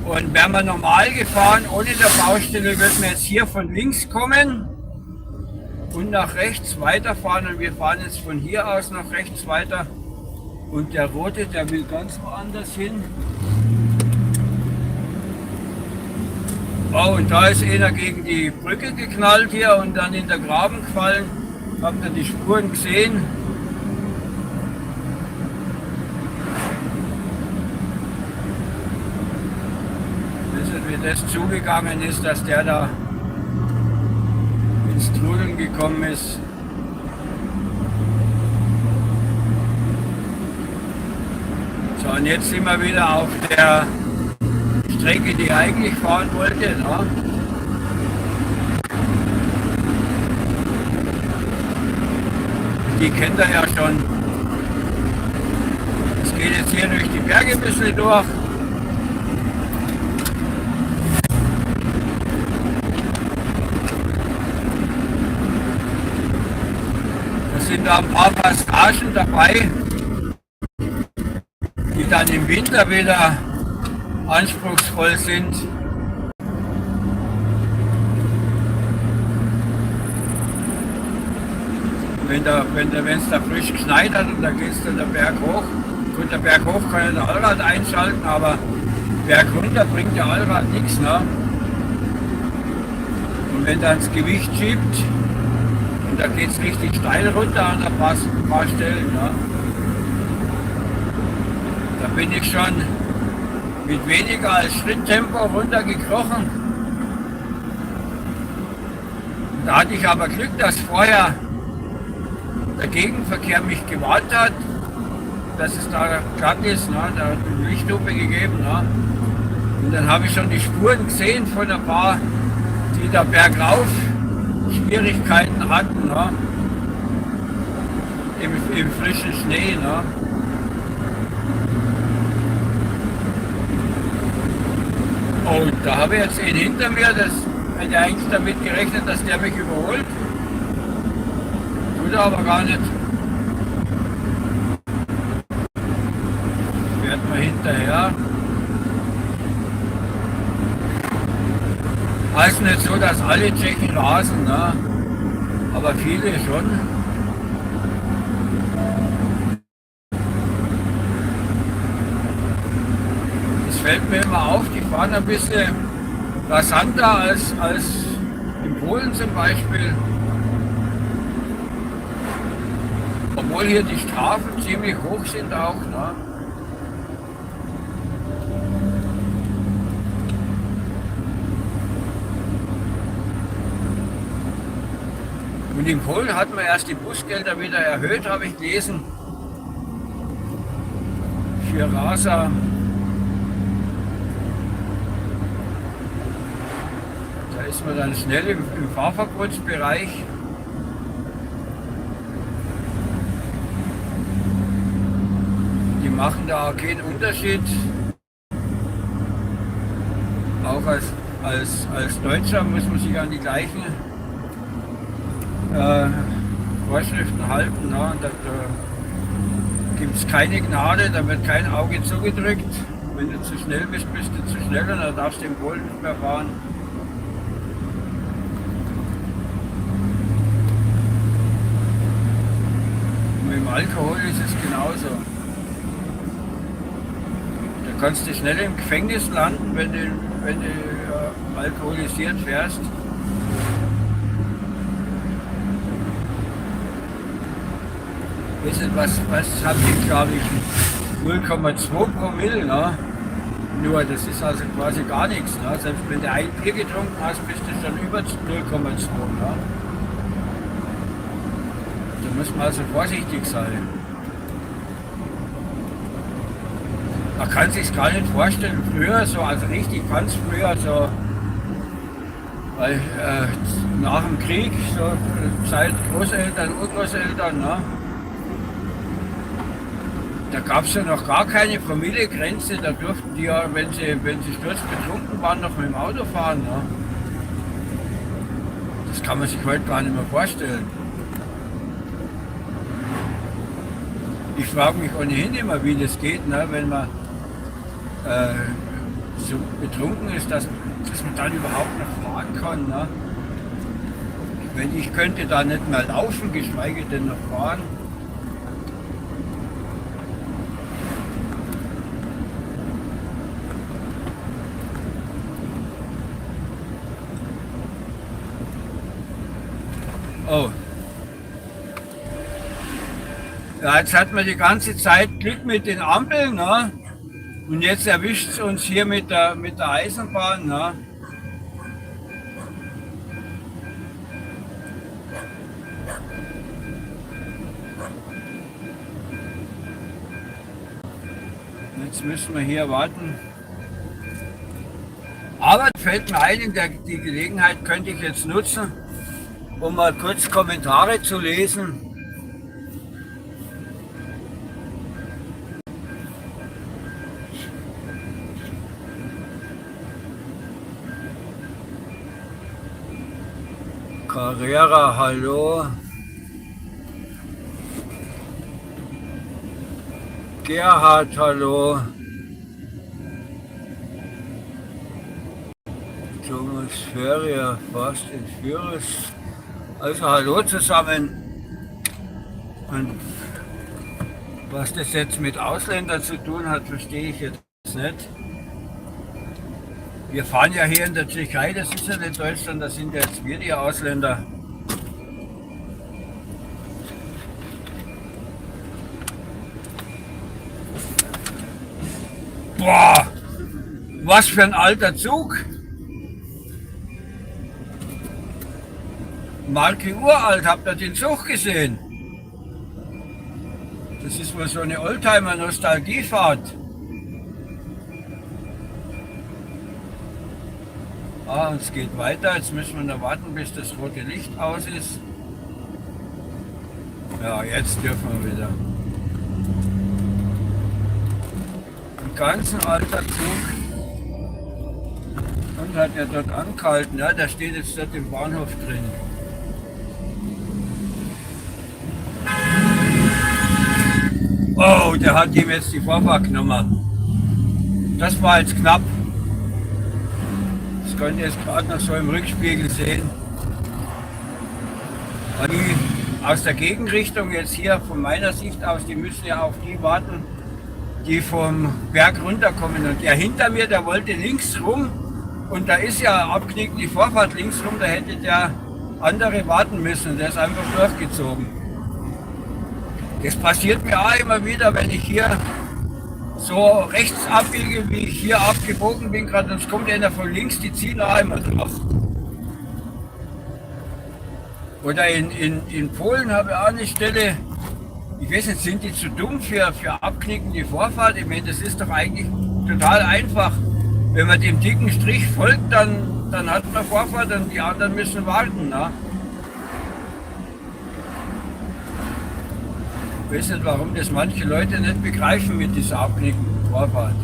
Und wären wir normal gefahren, ohne der Baustelle, würden wir jetzt hier von links kommen und nach rechts weiterfahren. Und wir fahren jetzt von hier aus nach rechts weiter. Und der Rote, der will ganz woanders hin. Oh, und da ist einer gegen die Brücke geknallt hier und dann in der Graben gefallen. Habt ihr die Spuren gesehen? Wie das zugegangen ist, dass der da ins Trudeln gekommen ist. So, und jetzt sind wir wieder auf der Strecke, die ich eigentlich fahren wollte. Ne? Die kennt ihr ja schon. Es geht jetzt hier durch die Berge ein bisschen durch. Es sind da ein paar Passagen dabei, die dann im Winter wieder anspruchsvoll sind. Wenn es da frisch geschneit hat und da geht es dann der Berg hoch. Gut, der Berg hoch kann ja der Allrad einschalten, aber Berg runter bringt der Allrad nichts. Ne? Und wenn dann das Gewicht schiebt, und da geht es richtig steil runter an ein paar Stellen. Ne? Da bin ich schon mit weniger als Schritttempo runtergekrochen. Da hatte ich aber Glück, dass vorher der Gegenverkehr mich gewarnt hat, dass es da glatt ist. Ne? Da hat eine Lichthupe gegeben. Ne? Und dann habe ich schon die Spuren gesehen von ein paar, die da bergauf Schwierigkeiten hatten. Ne? im frischen Schnee. Ne? Und da habe ich jetzt einen hinter mir, das hätte ich eigentlich damit gerechnet, dass der mich überholt. Tut er aber gar nicht. Fährt mal hinterher. Heißt nicht so, dass alle Tschechen rasen, ne? Aber viele schon. Es fällt mir immer auf, die fahren ein bisschen rasanter als in Polen zum Beispiel. Obwohl hier die Strafen ziemlich hoch sind auch. Ne? Und in Polen hat man erst die Busgelder wieder erhöht, habe ich gelesen. Für Raser. Da ist man dann schnell im Fahrverbotsbereich. Die machen da auch keinen Unterschied. Auch als Deutscher muss man sich an die gleichen Vorschriften halten. Ne? Da gibt es keine Gnade, da wird kein Auge zugedrückt. Wenn du zu schnell bist, bist du zu schnell und dann darfst du im Polen nicht mehr fahren. Und mit dem Alkohol ist es genauso. Da kannst du schnell im Gefängnis landen, wenn du alkoholisiert fährst. Was habe ich, glaube ich, 0,2 Promille, ne? Nur das ist also quasi gar nichts. Ne? Selbst wenn du ein Bier getrunken hast, bist du schon über 0,2. Ne? Da muss man also vorsichtig sein. Man kann sich gar nicht vorstellen, früher so, also richtig ganz früher so, weil nach dem Krieg, so seit Großeltern, Urgroßeltern, ne? Da gab es ja noch gar keine Promillegrenze, da durften die ja, wenn sie sturzbetrunken waren, noch mit dem Auto fahren. Ne? Das kann man sich heute gar nicht mehr vorstellen. Ich frage mich ohnehin immer, wie das geht, ne? Wenn man so betrunken ist, dass man dann überhaupt noch fahren kann. Ne? Ich könnte da nicht mehr laufen, geschweige denn noch fahren. Oh. Ja, jetzt hat man die ganze Zeit Glück mit den Ampeln, ne? Und jetzt erwischt es uns hier mit der Eisenbahn, ne? Jetzt müssen wir hier warten. Aber fällt mir ein, die Gelegenheit könnte ich jetzt nutzen, um mal kurz Kommentare zu lesen. Carrera, hallo. Gerhard, hallo. Thomas Ferrier, Fast and Furious. Also hallo zusammen. Und was das jetzt mit Ausländern zu tun hat, verstehe ich jetzt nicht. Wir fahren ja hier in der Tschechei, das ist ja nicht Deutschland, da sind ja jetzt wir die Ausländer. Boah, was für ein alter Zug. Marke uralt, habt ihr den Zug gesehen? Das ist wohl so eine Oldtimer-Nostalgiefahrt. Ah, und es geht weiter. Jetzt müssen wir noch warten, bis das rote Licht aus ist. Ja, jetzt dürfen wir wieder. Ein ganzen alter Zug. Und hat er dort angehalten. Ja, der steht jetzt dort im Bahnhof drin. Oh, der hat ihm jetzt die Vorfahrt genommen. Das war jetzt knapp. Das könnt ihr jetzt gerade noch so im Rückspiegel sehen. Und die aus der Gegenrichtung jetzt hier von meiner Sicht aus, die müssen ja auf die warten, die vom Berg runterkommen. Und der hinter mir, der wollte links rum und da ist ja abknickt die Vorfahrt links rum, da hätte der andere warten müssen. Der ist einfach durchgezogen. Das passiert mir auch immer wieder, wenn ich hier so rechts abbiege, wie ich hier abgebogen bin, gerade sonst kommt einer von links, die ziehen auch immer drauf. Oder in Polen habe ich auch eine Stelle, ich weiß nicht, sind die zu dumm für abknickende Vorfahrt? Ich meine, das ist doch eigentlich total einfach. Wenn man dem dicken Strich folgt, dann hat man Vorfahrt und die anderen müssen warten. Ne? Ich weiß nicht, warum das manche Leute nicht begreifen mit dieser abknickenden Vorfahrt.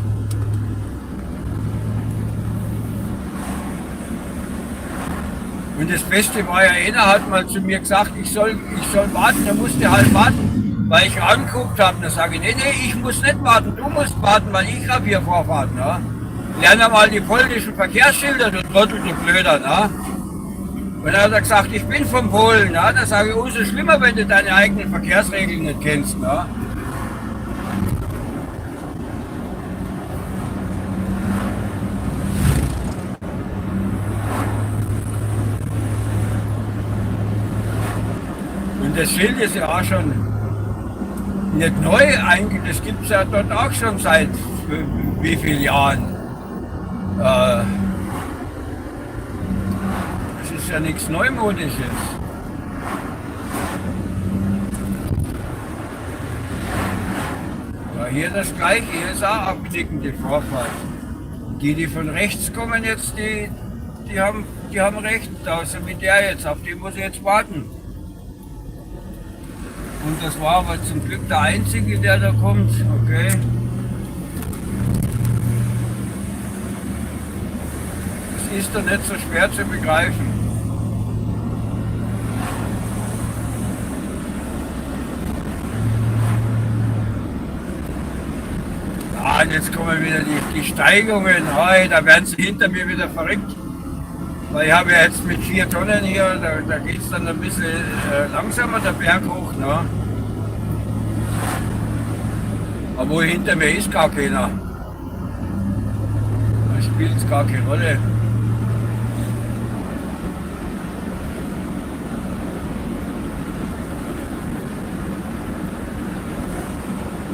Und das Beste war ja, einer hat mal zu mir gesagt, ich soll warten, er musste halt warten, weil ich angeguckt habe. Dann sage ich, nee, ich muss nicht warten, du musst warten, weil ich habe hier Vorfahrt. Ne? Lerne mal die polnischen Verkehrsschilder, du Trottel, du Blöder. Ne? Und dann hat er gesagt, ich bin vom Polen. Ne? Da sage ich, umso schlimmer, wenn du deine eigenen Verkehrsregeln nicht kennst. Ne? Und das Schild ist ja auch schon nicht neu, eigentlich, das gibt es ja dort auch schon seit wie vielen Jahren. Das ist ja nichts Neumodisches. Ja, hier das gleiche, hier ist auch abknickende Vorfahrt. Die von rechts kommen jetzt, die haben recht, also mit der jetzt, auf die muss ich jetzt warten. Und das war aber zum Glück der Einzige, der da kommt. Okay. Das ist doch nicht so schwer zu begreifen. Ah, und jetzt kommen wieder die Steigungen. Oh, da werden sie hinter mir wieder verrückt. Weil ich habe ja jetzt mit 4 Tonnen hier, da geht es dann ein bisschen langsamer der Berg hoch. Ne? Obwohl hinter mir ist gar keiner. Da spielt es gar keine Rolle.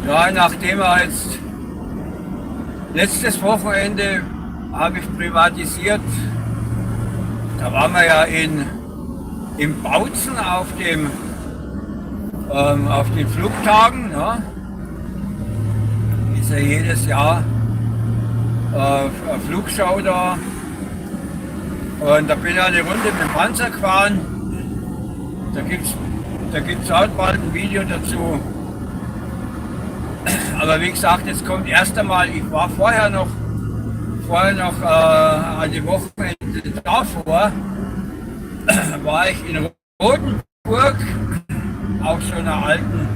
Ja, nachdem er jetzt letztes Wochenende habe ich privatisiert. Da waren wir ja in Bautzen auf den Flugtagen. Ne? Ist ja jedes Jahr eine Flugschau da. Und da bin ich eine Runde mit dem Panzer gefahren. Da gibt's auch bald ein Video dazu. Aber wie gesagt, jetzt kommt erst einmal, ich war vorher noch an dem Wochenende davor, war ich in Rotenburg auf so einer alten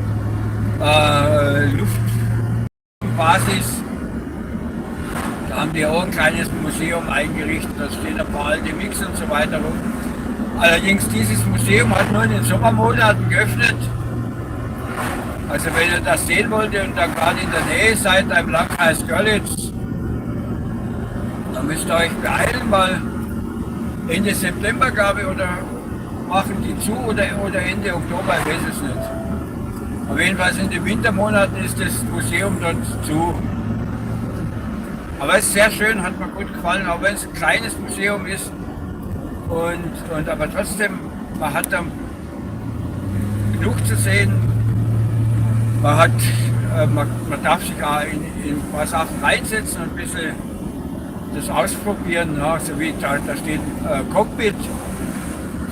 Luftbasis. Da haben die auch ein kleines Museum eingerichtet, da stehen ein paar alte Mix und so weiter rum. Allerdings dieses Museum hat nur in den Sommermonaten geöffnet. Also wenn ihr das sehen wollt und dann gerade in der Nähe seid, im Landkreis Görlitz, dann müsst ihr euch beeilen, weil Ende September, glaube ich, oder machen die zu oder Ende Oktober, ich weiß es nicht. Auf jeden Fall in den Wintermonaten ist das Museum dort zu. Aber es ist sehr schön, hat mir gut gefallen, auch wenn es ein kleines Museum ist. Aber trotzdem, man hat da genug zu sehen. Man darf sich auch in ein paar Sachen reinsetzen und ein bisschen das ausprobieren. Ne? So wie da steht Cockpit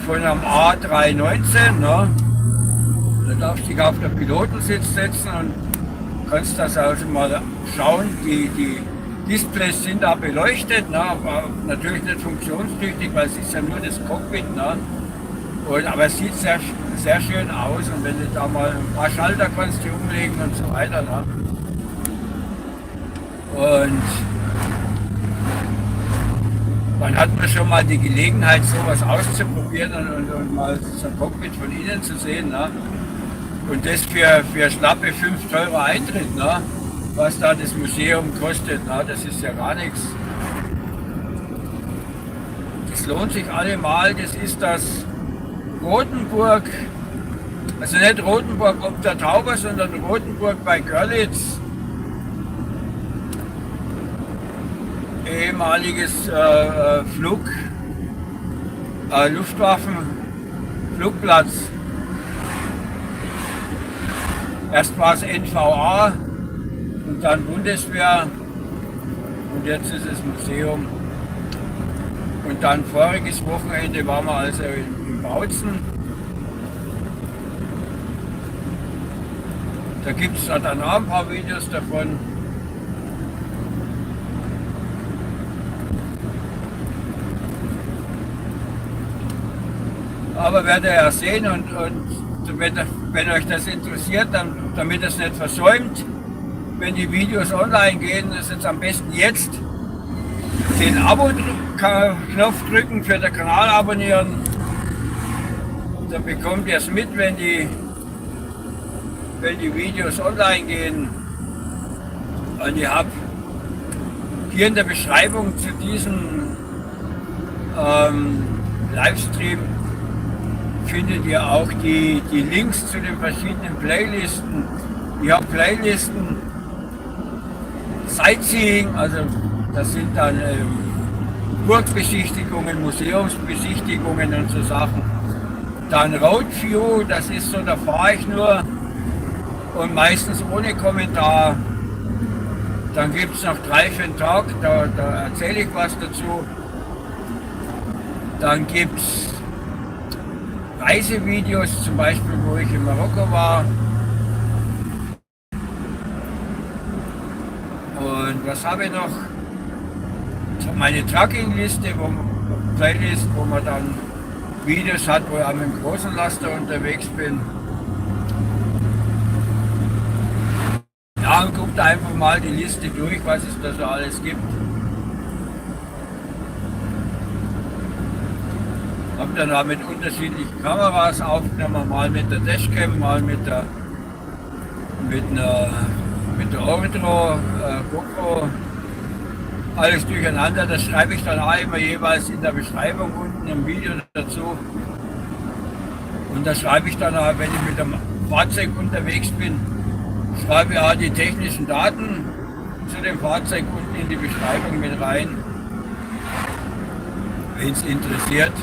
von einem A319. Ne? Da darfst du dich auf den Pilotensitz setzen und kannst das also mal schauen. Die Displays sind da beleuchtet, ne? Aber natürlich nicht funktionstüchtig, weil es ist ja nur das Cockpit. Ne? Aber es sieht sehr, sehr schön aus und wenn du da mal ein paar Schalter kannst du umlegen und so weiter. Ne? Und man hat mir schon mal die Gelegenheit, sowas auszuprobieren und mal so ein Cockpit von innen zu sehen. Ne? Und das für schlappe 5 Euro Eintritt, ne? Was da das Museum kostet, ne? Das ist ja gar nichts. Das lohnt sich allemal, das ist das Rothenburg, also nicht Rothenburg ob der Tauber, sondern Rothenburg bei Görlitz. Ehemaliges Luftwaffenflugplatz. Erst war es NVA und dann Bundeswehr und jetzt ist es Museum. Und dann voriges Wochenende waren wir also in Bautzen. Da gibt es dann auch ein paar Videos davon. Aber werdet ihr ja sehen und wenn euch das interessiert, dann, damit es nicht versäumt, wenn die Videos online gehen, ist es am besten jetzt den Abo-Knopf drücken, für den Kanal abonnieren. Dann bekommt ihr es mit, wenn die Videos online gehen. Und ich habe hier in der Beschreibung zu diesem Livestream findet ihr auch die Links zu den verschiedenen Playlisten. Ich habe Playlisten Sightseeing, also das sind dann Burgbesichtigungen, Museumsbesichtigungen und so Sachen. Dann Roadview, das ist so, da fahre ich nur und meistens ohne Kommentar. Dann gibt es noch 3 für den Tag, da erzähle ich was dazu. Dann gibt es Reisevideos, zum Beispiel wo ich in Marokko war. Und was habe ich noch? Meine Trucking-Liste, Playlist, wo man dann Videos hat, wo ich mit dem großen Laster unterwegs bin. Ja, und guckt einfach mal die Liste durch, was es da so alles gibt. Hab dann auch mit unterschiedlichen Kameras aufgenommen, mal mit der Dashcam, mal mit der Ortro, GoPro, alles durcheinander. Das schreibe ich dann auch immer jeweils in der Beschreibung unten im Video dazu. Und da schreibe ich dann auch, wenn ich mit dem Fahrzeug unterwegs bin, schreibe ich auch die technischen Daten zu dem Fahrzeug unten in die Beschreibung mit rein. Wen es interessiert,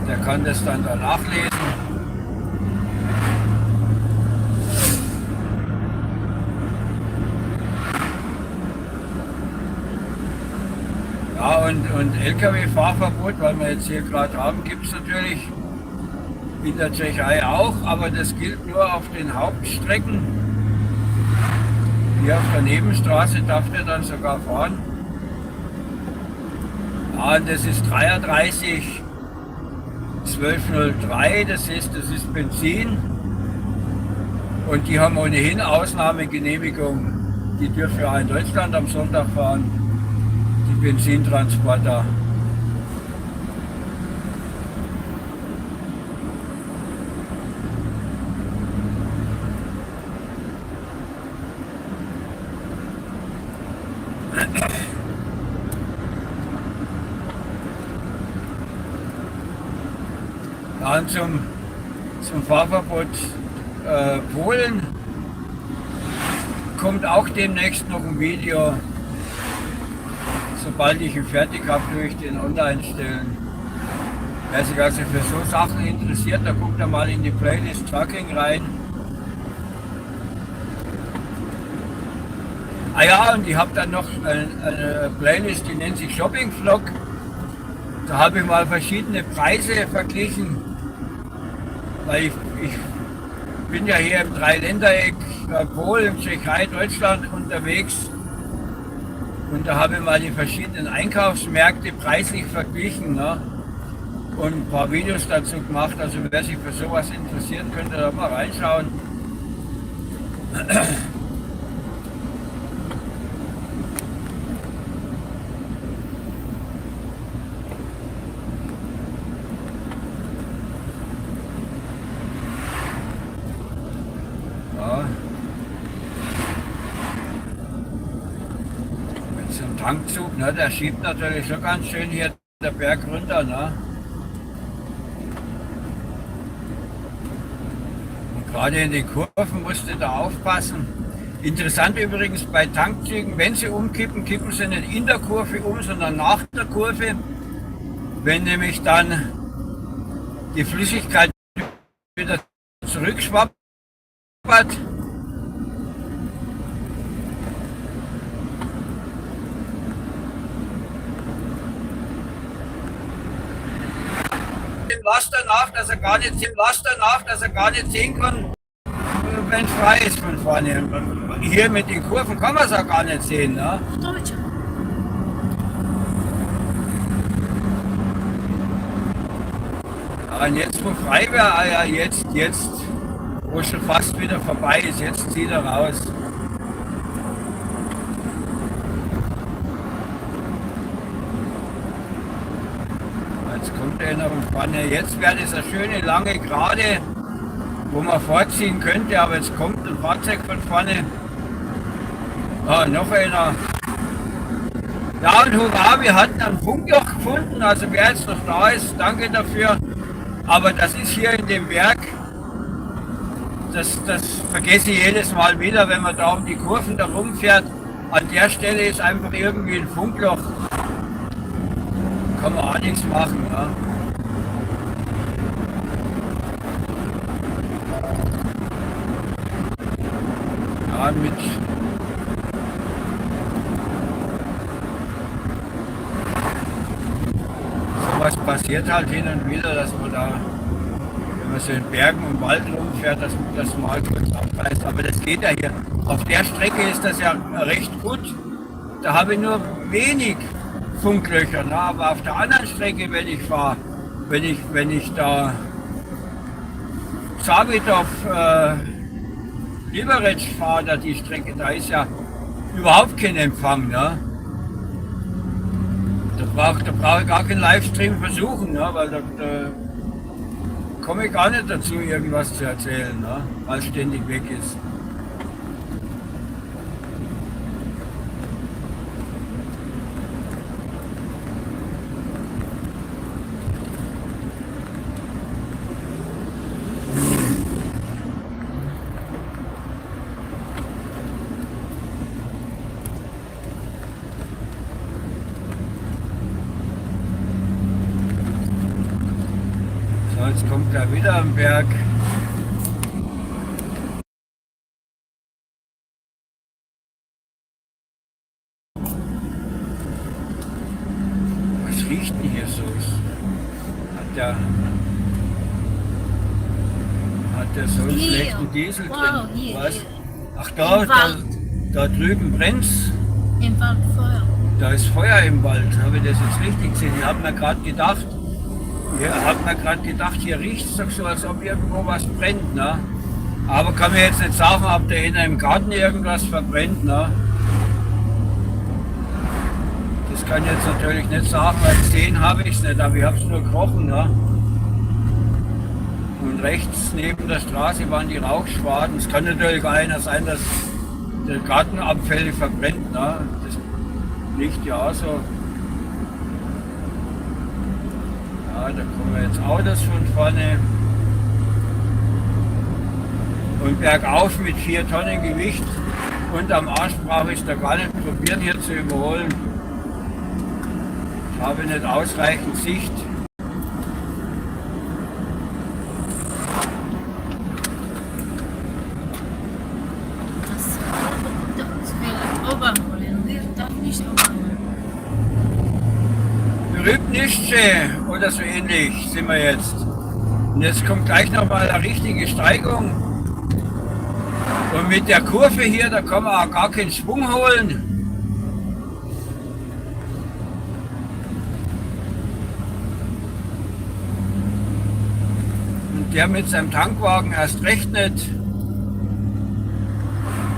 der kann das dann da nachlesen. Ja, und Lkw-Fahrverbot, weil wir jetzt hier gerade haben, gibt es natürlich in der Tschechei auch, aber das gilt nur auf den Hauptstrecken. Hier auf der Nebenstraße darf der dann sogar fahren. Ja, und das ist 33 1203, das ist Benzin und die haben ohnehin Ausnahmegenehmigung, die dürfen ja in Deutschland am Sonntag fahren, die Benzintransporter. Dann zum Fahrverbot Polen kommt auch demnächst noch ein Video, sobald ich ihn fertig habe, durch den online stellen. Wer sich also für so Sachen interessiert, da guckt er mal in die Playlist Trucking rein. Ah ja, und ich habe dann noch eine Playlist, die nennt sich Shopping Vlog. Da habe ich mal verschiedene Preise verglichen, weil ich bin ja hier im Dreiländereck Polen, Tschechei, Deutschland unterwegs und da habe ich mal die verschiedenen Einkaufsmärkte preislich verglichen, ne? Und ein paar Videos dazu gemacht. Also wer sich für sowas interessiert, könnte da mal reinschauen. Ja. Mit so einem Tankzug, ne, der schiebt natürlich so ganz schön hier der Berg runter. Ne? Gerade in den Kurven musst du da aufpassen. Interessant übrigens bei Tankzügen, wenn sie umkippen, kippen sie nicht in der Kurve um, sondern nach der Kurve. Wenn nämlich dann die Flüssigkeit wieder zurückschwappert, dem Laster nach, dass er gar nicht sehen kann, wenn es frei ist von vorne. Hier mit den Kurven kann man es auch gar nicht sehen. Ne? Deutsch. Und jetzt wo frei wäre, ja jetzt, wo schon fast wieder vorbei ist, jetzt zieht er raus. Jetzt kommt er noch vorne. Jetzt wäre das eine schöne lange Gerade, wo man vorziehen könnte, aber jetzt kommt ein Fahrzeug von vorne. Ah, noch einer. Ja, und hurra, wir hatten ein Funkloch gefunden, also wer jetzt noch da ist, danke dafür. Aber das ist hier in dem Berg, das vergesse ich jedes Mal wieder, wenn man da um die Kurven da rumfährt. An der Stelle ist einfach irgendwie ein Funkloch. Kann man auch nichts machen. Ja. Ja, mit sowas passiert halt hin und wieder, dass man da, wenn man so in Bergen und Wald rumfährt, dass man das mal kurz abreißt. Aber das geht ja hier. Auf der Strecke ist das ja recht gut. Da habe ich nur wenig Funklöcher. Ne? Aber auf der anderen Strecke, wenn ich fahre, wenn ich da Zawitov Liberec fahre, da die Strecke, da ist ja überhaupt kein Empfang. Ne? Da brauche ich gar keinen Livestream versuchen, ne? Weil da komme ich gar nicht dazu, irgendwas zu erzählen, ne? Weil es ständig weg ist. Jetzt kommt er wieder am Berg. Was riecht denn hier so? Hat der so einen schlechten Diesel drin? Was? Ach da drüben brennt's. Im Wald Feuer. Da ist Feuer im Wald. Habe ich das jetzt richtig gesehen? Ich habe mir gerade gedacht, hier riecht es doch so, als ob irgendwo was brennt. Ne? Aber kann mir jetzt nicht sagen, ob da hinten im Garten irgendwas verbrennt. Ne? Das kann ich jetzt natürlich nicht sagen, weil gesehen habe ich es nicht, aber ich habe es nur gerochen. Ne? Und rechts neben der Straße waren die Rauchschwaden. Es kann natürlich auch einer sein, dass der Gartenabfälle verbrennt. Ne? Das liegt ja auch so. Ja, da kommen jetzt Autos von vorne und bergauf mit 4 Tonnen Gewicht und am Arsch brauche ich da gar nicht probieren hier zu überholen. Ich habe nicht ausreichend Sicht. Das will überholen, wir darf nicht überholen. Rübnische oder so ähnlich sind wir jetzt. Und jetzt kommt gleich noch mal eine richtige Steigung. Und mit der Kurve hier, da kann man auch gar keinen Schwung holen. Und der mit seinem Tankwagen erst recht nicht.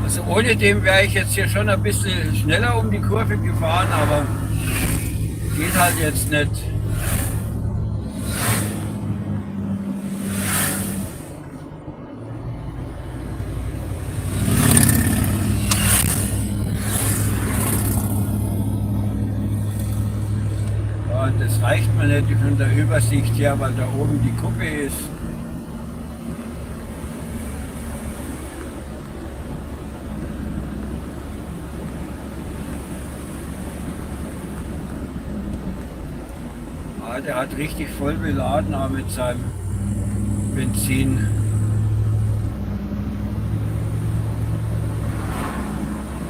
Also ohne dem wäre ich jetzt hier schon ein bisschen schneller um die Kurve gefahren, aber geht halt jetzt nicht. Ja, das reicht mir nicht von der Übersicht her, weil da oben die Kuppe ist. Der hat richtig voll beladen auch mit seinem Benzin.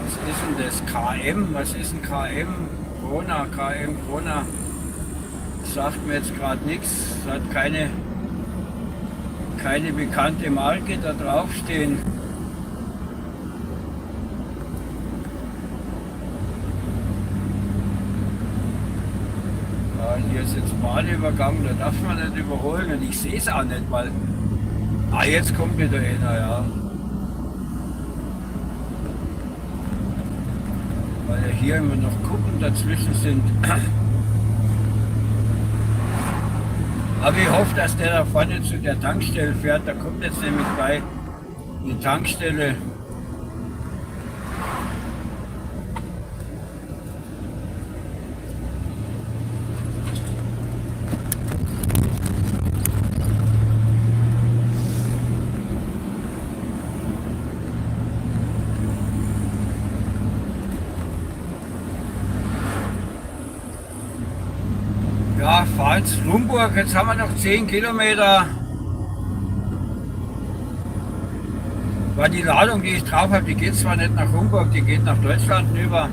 Was ist denn das? KM? Was ist ein KM? Krona, KM, Krona. Das sagt mir jetzt gerade nichts. Es hat keine bekannte Marke da draufstehen. Hier ist jetzt Bahnübergang, da darf man nicht überholen und ich sehe es auch nicht, weil... Ah, jetzt kommt wieder einer, ja. Weil ja hier immer noch Kuppen dazwischen sind. Aber ich hoffe, dass der da vorne zu der Tankstelle fährt. Da kommt jetzt nämlich gleich die Tankstelle. Ja, fahren zu Rumburg, jetzt haben wir noch 10 Kilometer. Weil die Ladung, die ich drauf habe, die geht zwar nicht nach Rumburg, die geht nach Deutschland rüber.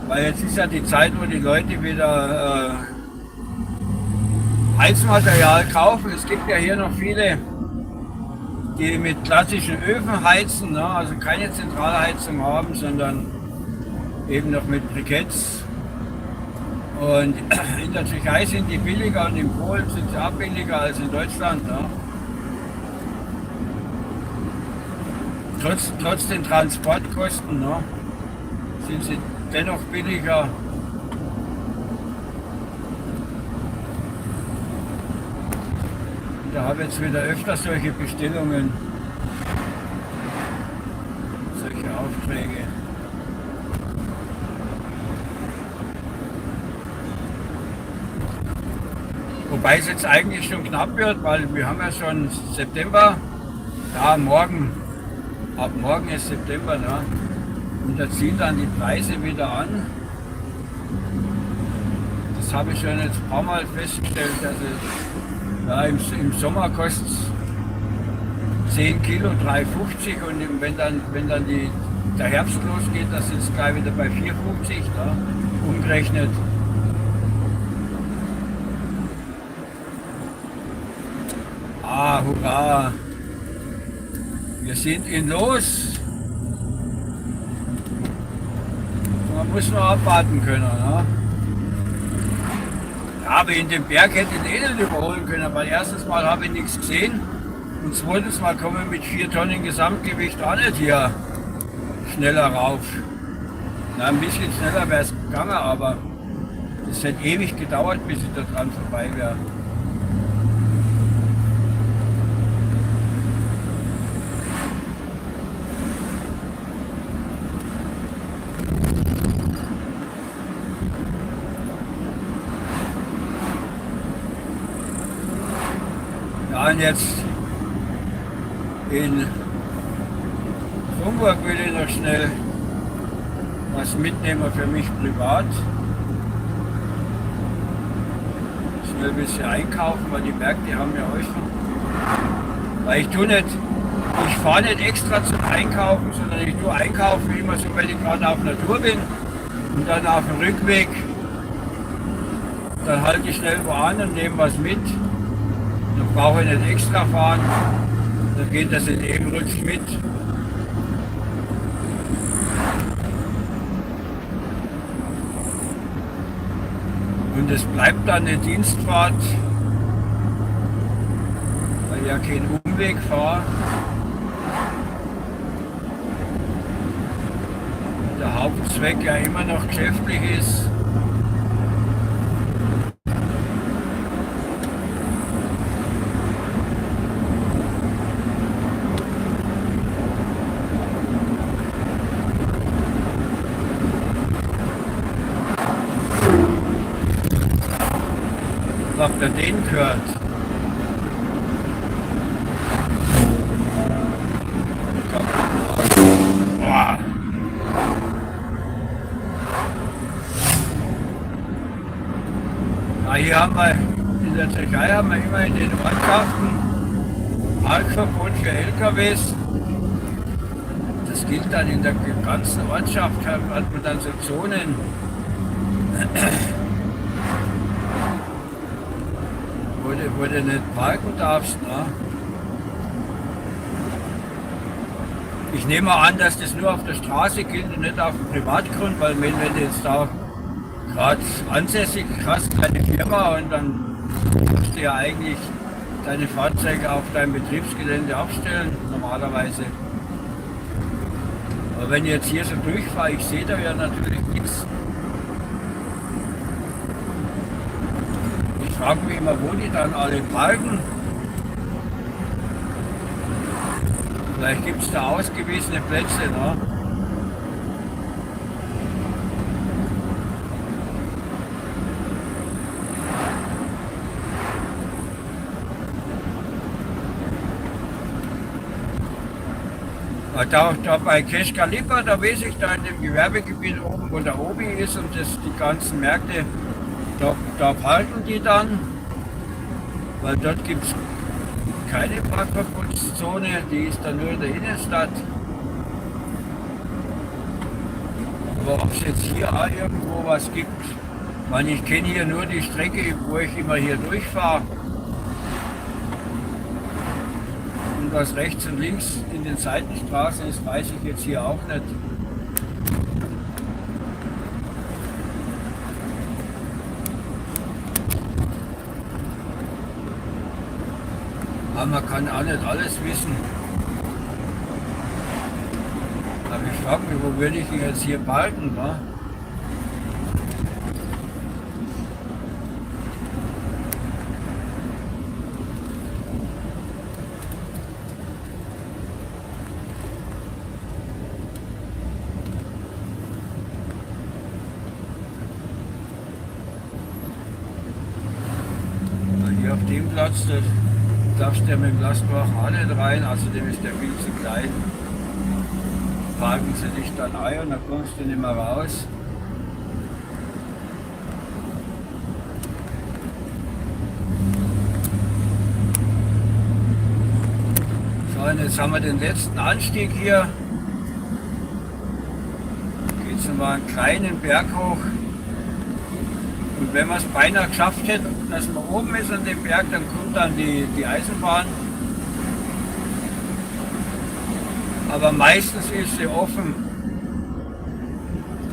Weil jetzt ist ja die Zeit, wo die Leute wieder Heizmaterial kaufen. Es gibt ja hier noch viele, die mit klassischen Öfen heizen, ne? Also keine Zentralheizung haben, sondern eben noch mit Briketts. Und in der Türkei sind die billiger und in Polen sind sie auch billiger als in Deutschland. Ne? Trotz den Transportkosten, ne, sind sie dennoch billiger. Da habe ich jetzt wieder öfter solche Bestellungen, solche Aufträge. Wobei es jetzt eigentlich schon knapp wird, weil wir haben ja schon September, ja morgen, ab morgen ist September, ne? Und da ziehen dann die Preise wieder an. Das habe ich schon jetzt ein paar Mal festgestellt, also ja, im Sommer kostet es 10 Kilo 3,50 und wenn dann der Herbst losgeht, das ist gleich wieder bei 4,50, ne? Umgerechnet. Ah, hurra! Wir sind in Los. Man muss nur abwarten können. Ne? Ja, aber in dem Berg hätte ich den nicht überholen können, weil erstens mal habe ich nichts gesehen und zweitens mal komme ich mit 4 Tonnen Gesamtgewicht auch nicht hier schneller rauf. Na, ein bisschen schneller wäre es gegangen, aber es hätte ewig gedauert, bis ich da dran vorbei wäre. Und jetzt in Rumburg will ich noch schnell was mitnehmen für mich privat. Schnell ein bisschen einkaufen, weil die Märkte haben ja offen. Weil ich fahre nicht extra zum Einkaufen, sondern ich tue einkaufen immer so, wenn ich gerade auf der Tour bin und dann auf dem Rückweg, dann halte ich schnell wo an und nehme was mit. Dann brauche ich nicht extra fahren, dann geht das in eben Rutsch mit. Und es bleibt dann eine Dienstfahrt, weil ich ja keinen Umweg fahre. Der Hauptzweck ja immer noch geschäftlich ist. Habt ihr den gehört? Boah. Na, hier haben wir in der Türkei haben wir immer in den Ortschaften Parkverbot für LKWs. Das gilt dann in der ganzen Ortschaft, hat man dann so Zonen. Wo du nicht parken darfst. Ne? Ich nehme an, dass das nur auf der Straße gilt und nicht auf dem Privatgrund, weil wenn du jetzt da gerade ansässig hast, deine Firma, und dann musst du ja eigentlich deine Fahrzeuge auf deinem Betriebsgelände abstellen, normalerweise. Aber wenn ich jetzt hier so durchfahre, ich sehe da ja natürlich nichts. Ich frage mich immer, wo die dann alle parken. Vielleicht gibt es da ausgewiesene Plätze, ne? Da bei Keşkalipa, da weiß ich, da in dem Gewerbegebiet oben, wo der Obi ist und das, die ganzen Märkte, da parken die dann, weil dort gibt es keine Parkverbotszone, die ist dann nur in der Innenstadt. Aber ob es jetzt hier auch irgendwo was gibt, weil ich kenne hier nur die Strecke, wo ich immer hier durchfahre. Und was rechts und links in den Seitenstraßen ist, weiß ich jetzt hier auch nicht. Aber man kann auch nicht alles wissen. Aber ich frage mich, wo würde ich jetzt hier parken? Ne? Hier auf dem Platz, da darfst du ja mit dem Lastwagen auch nicht rein, außerdem ist der viel zu klein. Parken sie dich dann ein und dann kommst du nicht mehr raus. So, und jetzt haben wir den letzten Anstieg hier. Geht es mal einen kleinen Berg hoch. Und wenn man es beinahe geschafft hätte, dass man oben ist an dem Berg, dann kommt dann die Eisenbahn. Aber meistens ist sie offen.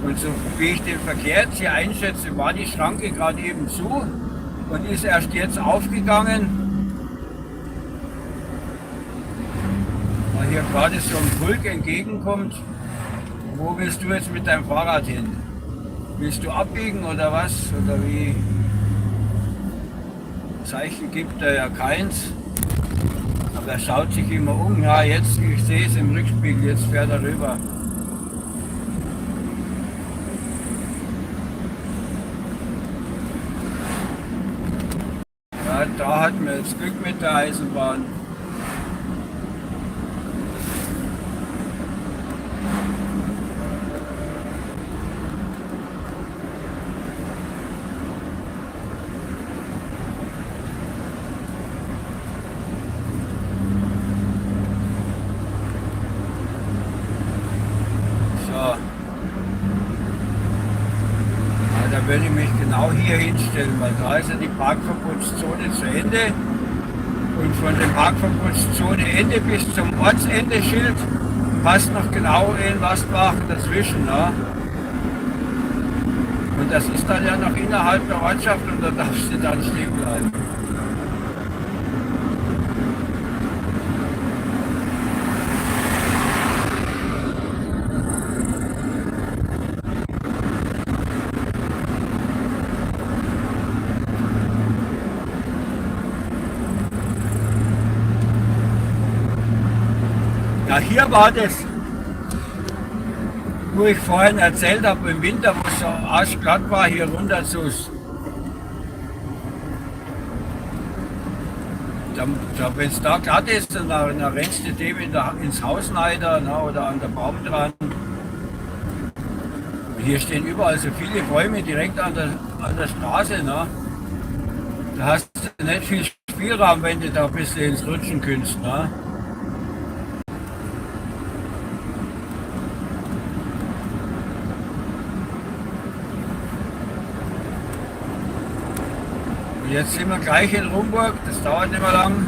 Und so wie ich den Verkehr jetzt hier einschätze, war die Schranke gerade eben zu und ist erst jetzt aufgegangen. Weil hier gerade so ein Pulk entgegenkommt. Wo willst du jetzt mit deinem Fahrrad hin? Willst du abbiegen oder was? Oder wie? Zeichen gibt er ja keins. Aber er schaut sich immer um. Ja, jetzt, ich sehe es im Rückspiegel, jetzt fährt er rüber. Ja, da hatten wir jetzt Glück mit der Eisenbahn. Da würde ich mich genau hier hinstellen, weil da ist ja die Parkverbotszone zu Ende und von der Parkverbotszone Ende bis zum Ortsende-Schild passt noch genau in Lastwagen dazwischen. Ne? Und das ist dann ja noch innerhalb der Ortschaft und da darfst du dann stehen bleiben. Ja, hier war das, wo ich vorhin erzählt habe, im Winter, wo es so arschglatt war, hier runter zu. Wenn es da glatt ist, dann rennst du dem ins Haus rein oder an der Baum dran. Und hier stehen überall so viele Bäume direkt an der Straße. Ne? Da hast du nicht viel Spielraum, wenn du da ein bisschen ins Rutschen kannst. Ne? Jetzt sind wir gleich in Rumburg, das dauert nicht mehr lang.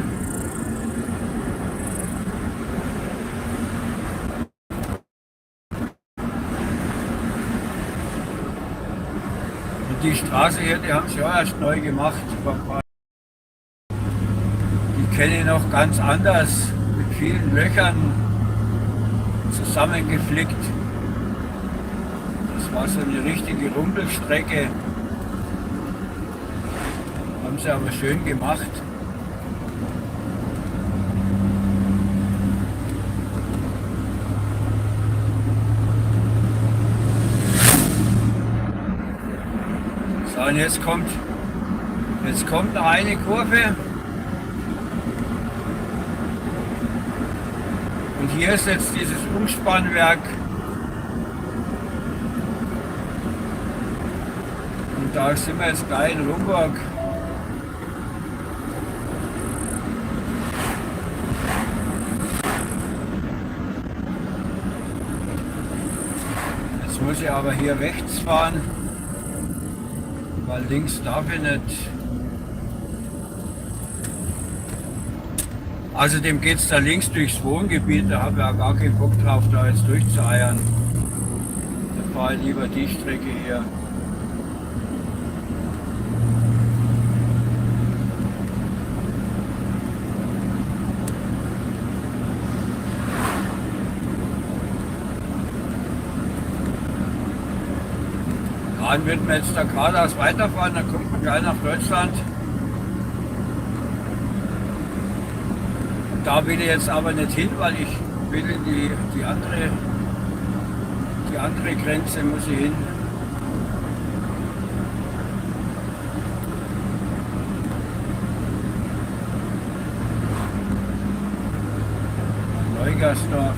Und die Straße hier, die haben sie ja erst neu gemacht. Die kenne ich noch ganz anders, mit vielen Löchern zusammengeflickt. Das war so eine richtige Rumpelstrecke. Haben sie aber schön gemacht. So, und jetzt kommt noch eine Kurve. Und hier ist jetzt dieses Umspannwerk. Und da sind wir jetzt gleich in Rumburg. Jetzt muss ich aber hier rechts fahren, weil links darf ich nicht. Außerdem geht es da links durchs Wohngebiet, da habe ich auch gar keinen Bock drauf, da jetzt durchzueiern. Da fahre ich lieber die Strecke hier. Dann würden wir jetzt da geradeaus weiterfahren, dann kommt man gleich nach Deutschland. Da will ich jetzt aber nicht hin, weil ich will in die andere Grenze muss ich hin. Neugersdorf.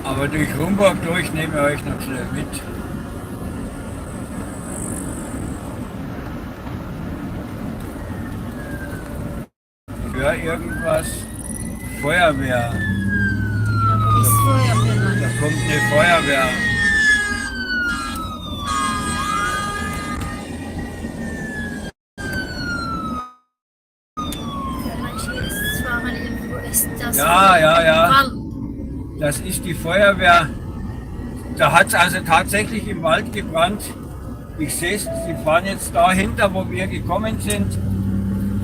Aber durch Rumburg durch nehme ich euch noch schnell mit. Für irgendwas Feuerwehr. Da ist Feuerwehr. Da kommt eine Feuerwehr. Für manche ist es zwar mal irgendwo ist das. Ja. Das ist die Feuerwehr. Da hat es also tatsächlich im Wald gebrannt. Ich sehe es, sie fahren jetzt dahinter, wo wir gekommen sind.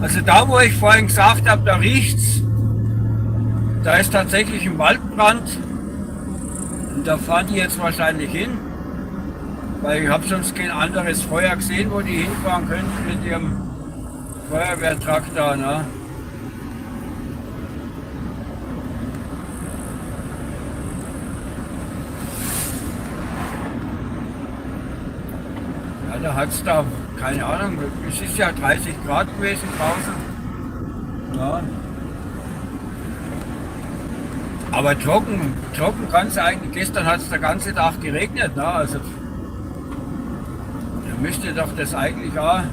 Also da, wo ich vorhin gesagt habe, da riecht's. Da ist tatsächlich ein Waldbrand. Und da fahren die jetzt wahrscheinlich hin. Weil ich habe sonst kein anderes Feuer gesehen, wo die hinfahren könnten mit ihrem Feuerwehrtraktor. Ne? Da hat es da, keine Ahnung, es ist ja 30 Grad gewesen draußen. Ja. Aber trocken kann es eigentlich, gestern hat es den ganzen Tag geregnet. Ne? Also da müsste doch das eigentlich auch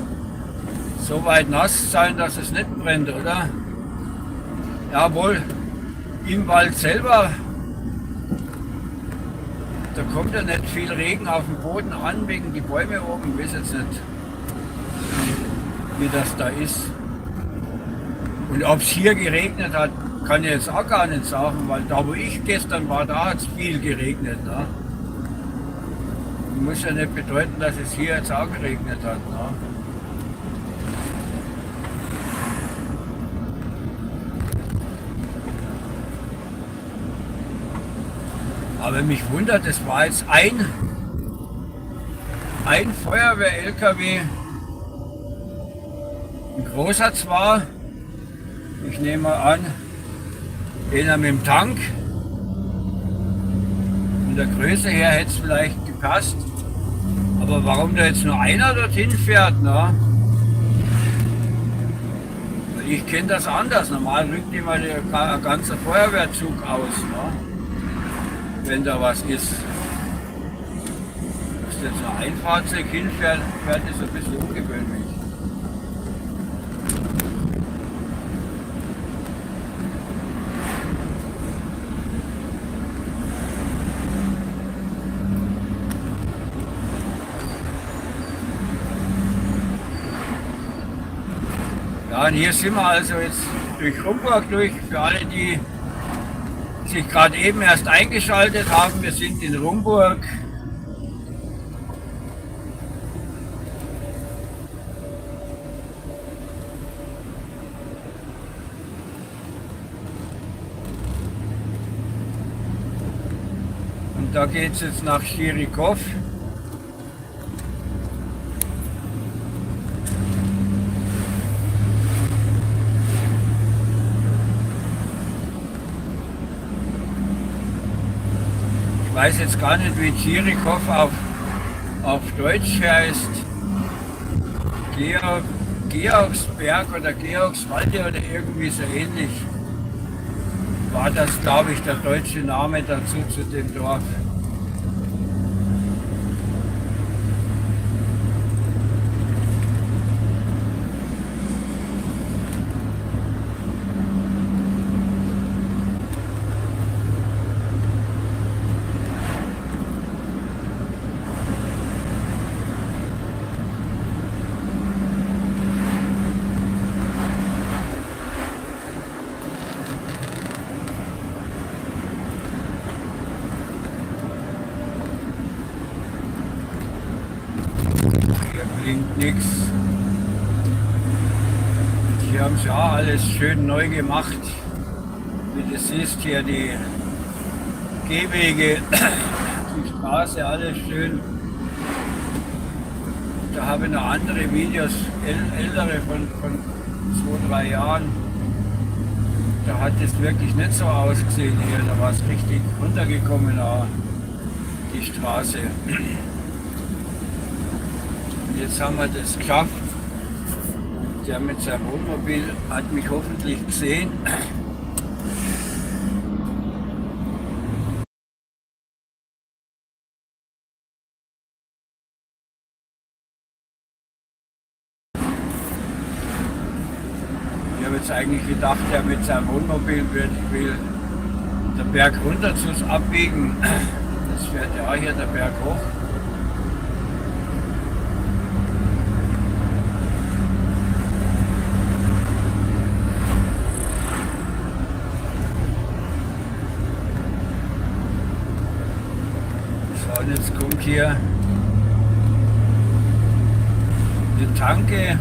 so weit nass sein, dass es nicht brennt, oder? Jawohl, im Wald selber. Da kommt ja nicht viel Regen auf dem Boden an, wegen die Bäume oben. Ich weiß jetzt nicht, wie das da ist. Und ob es hier geregnet hat, kann ich jetzt auch gar nicht sagen, weil da wo ich gestern war, da hat es viel geregnet. Ne? Muss ja nicht bedeuten, dass es hier jetzt auch geregnet hat. Ne? Aber mich wundert, es war jetzt ein Feuerwehr-LKW, ein großer zwar, ich nehme mal an, einer mit dem Tank. Von der Größe her hätte es vielleicht gepasst. Aber warum da jetzt nur einer dorthin fährt, ne? Ich kenne das anders. Normal rückt immer ein ganzer Feuerwehrzug aus, ne? Wenn da was ist. Dass jetzt nur ein Fahrzeug hinfährt, ist ein bisschen ungewöhnlich. Ja, und hier sind wir also jetzt durch Rumburg durch. Für alle, die sich gerade eben erst eingeschaltet haben, wir sind in Rumburg. Und da geht es jetzt nach Schirikow. Ich weiß jetzt gar nicht, wie Tschirikow auf Deutsch heißt. Georgsberg oder Georgswalde oder irgendwie so ähnlich. War das, glaube ich, der deutsche Name dazu zu dem Dorf. Blinkt nichts. Hier haben sie auch alles schön neu gemacht. Wie du siehst, hier die Gehwege, die Straße, alles schön. Da habe ich noch andere Videos, ältere von 2-3 Jahren. Da hat es wirklich nicht so ausgesehen hier. Da war es richtig runtergekommen, die Straße. Jetzt haben wir das geschafft. Der mit seinem Wohnmobil hat mich hoffentlich gesehen. Ich habe jetzt eigentlich gedacht, der mit seinem Wohnmobil will den Berg runter zu abbiegen. Jetzt fährt ja hier der Berg hoch. Und jetzt kommt hier eine Tanke.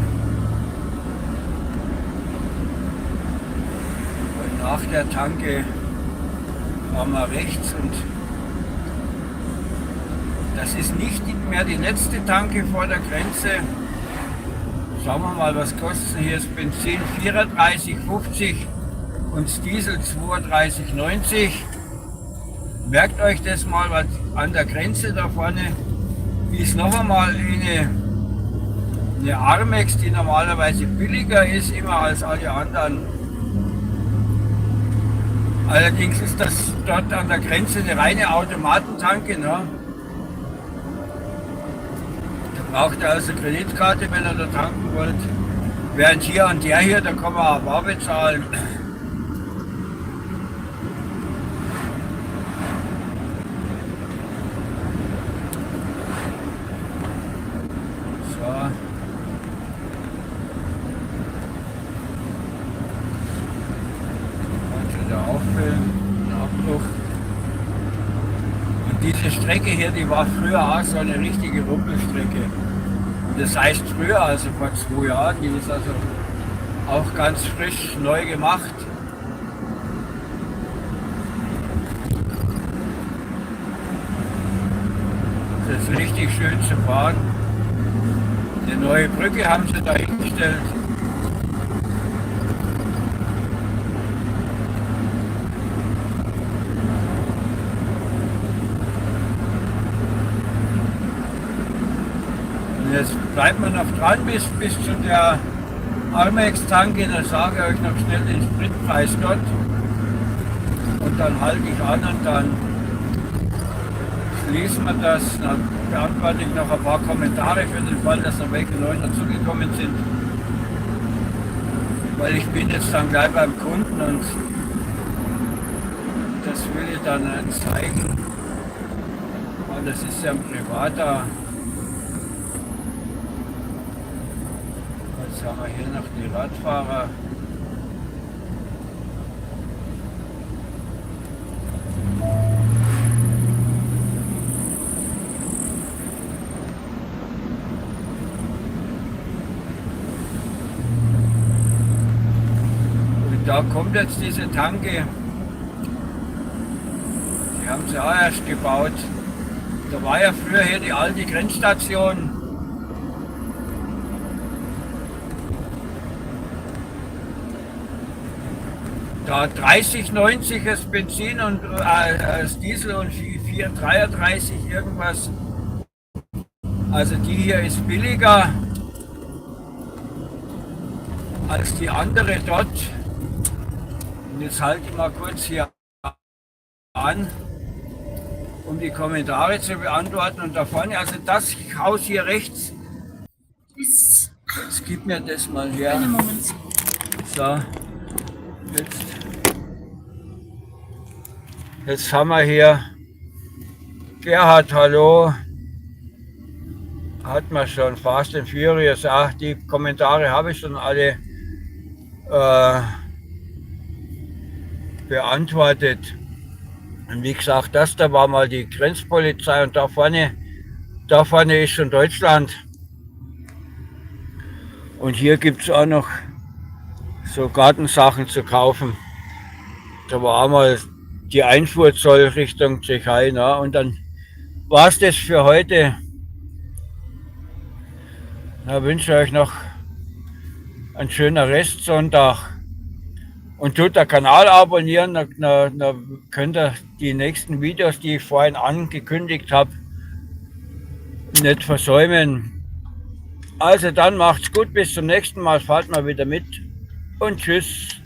Und nach der Tanke fahren wir rechts und das ist nicht mehr die letzte Tanke vor der Grenze. Schauen wir mal, was kostet hier das Benzin? 34,50 und das Diesel 32,90. Merkt euch das mal, was an der Grenze da vorne ist noch einmal eine Armex, die normalerweise billiger ist, immer als alle anderen. Allerdings ist das dort an der Grenze eine reine Automatentanke. Ne? Da braucht ihr also Kreditkarte, wenn ihr da tanken wollt. Während hier an der hier, da kann man auch bar bezahlen. diese Strecke hier, die war früher auch so eine richtige Rumpelstrecke. Und das heißt früher, also vor 2 Jahren, die ist also auch ganz frisch neu gemacht. Das ist richtig schön zu fahren. Eine neue Brücke haben sie da hingestellt. Und jetzt bleibt man noch dran bis zu der Armex-Tanke, dann sage ich euch noch schnell den Spritpreis dort. Und dann halte ich an und dann schließen wir das. Dann beantworte ich noch ein paar Kommentare für den Fall, dass noch welche neu dazugekommen sind. Weil ich bin jetzt dann gleich beim Kunden und das will ich dann zeigen. Und das ist ja ein privater. Jetzt haben wir hier noch die Radfahrer. Und da kommt jetzt diese Tanke. Die haben sie auch erst gebaut. Da war ja früher hier die alte Grenzstation. Da 30,90 das Benzin und das Diesel und 4,33 irgendwas. Also die hier ist billiger als die andere dort. Und jetzt halte ich mal kurz hier an, um die Kommentare zu beantworten. Und da vorne, also das Haus hier rechts, jetzt gib mir das mal her. Einen Moment. So. Jetzt haben wir hier Gerhard, hallo. Hat man schon Fast and Furious. Ach, die Kommentare habe ich schon alle beantwortet. Und wie gesagt, das da war mal die Grenzpolizei und da vorne ist schon Deutschland. Und hier gibt es auch noch so Gartensachen zu kaufen. Da war einmal die Einfuhrzoll Richtung Tschechei. Na? Und dann war es das für heute. Da wünsche ich euch noch einen schönen Restsonntag. Und tut den Kanal abonnieren, dann könnt ihr die nächsten Videos, die ich vorhin angekündigt habe, nicht versäumen. Also dann macht's gut, bis zum nächsten Mal, fahrt mal wieder mit und tschüss.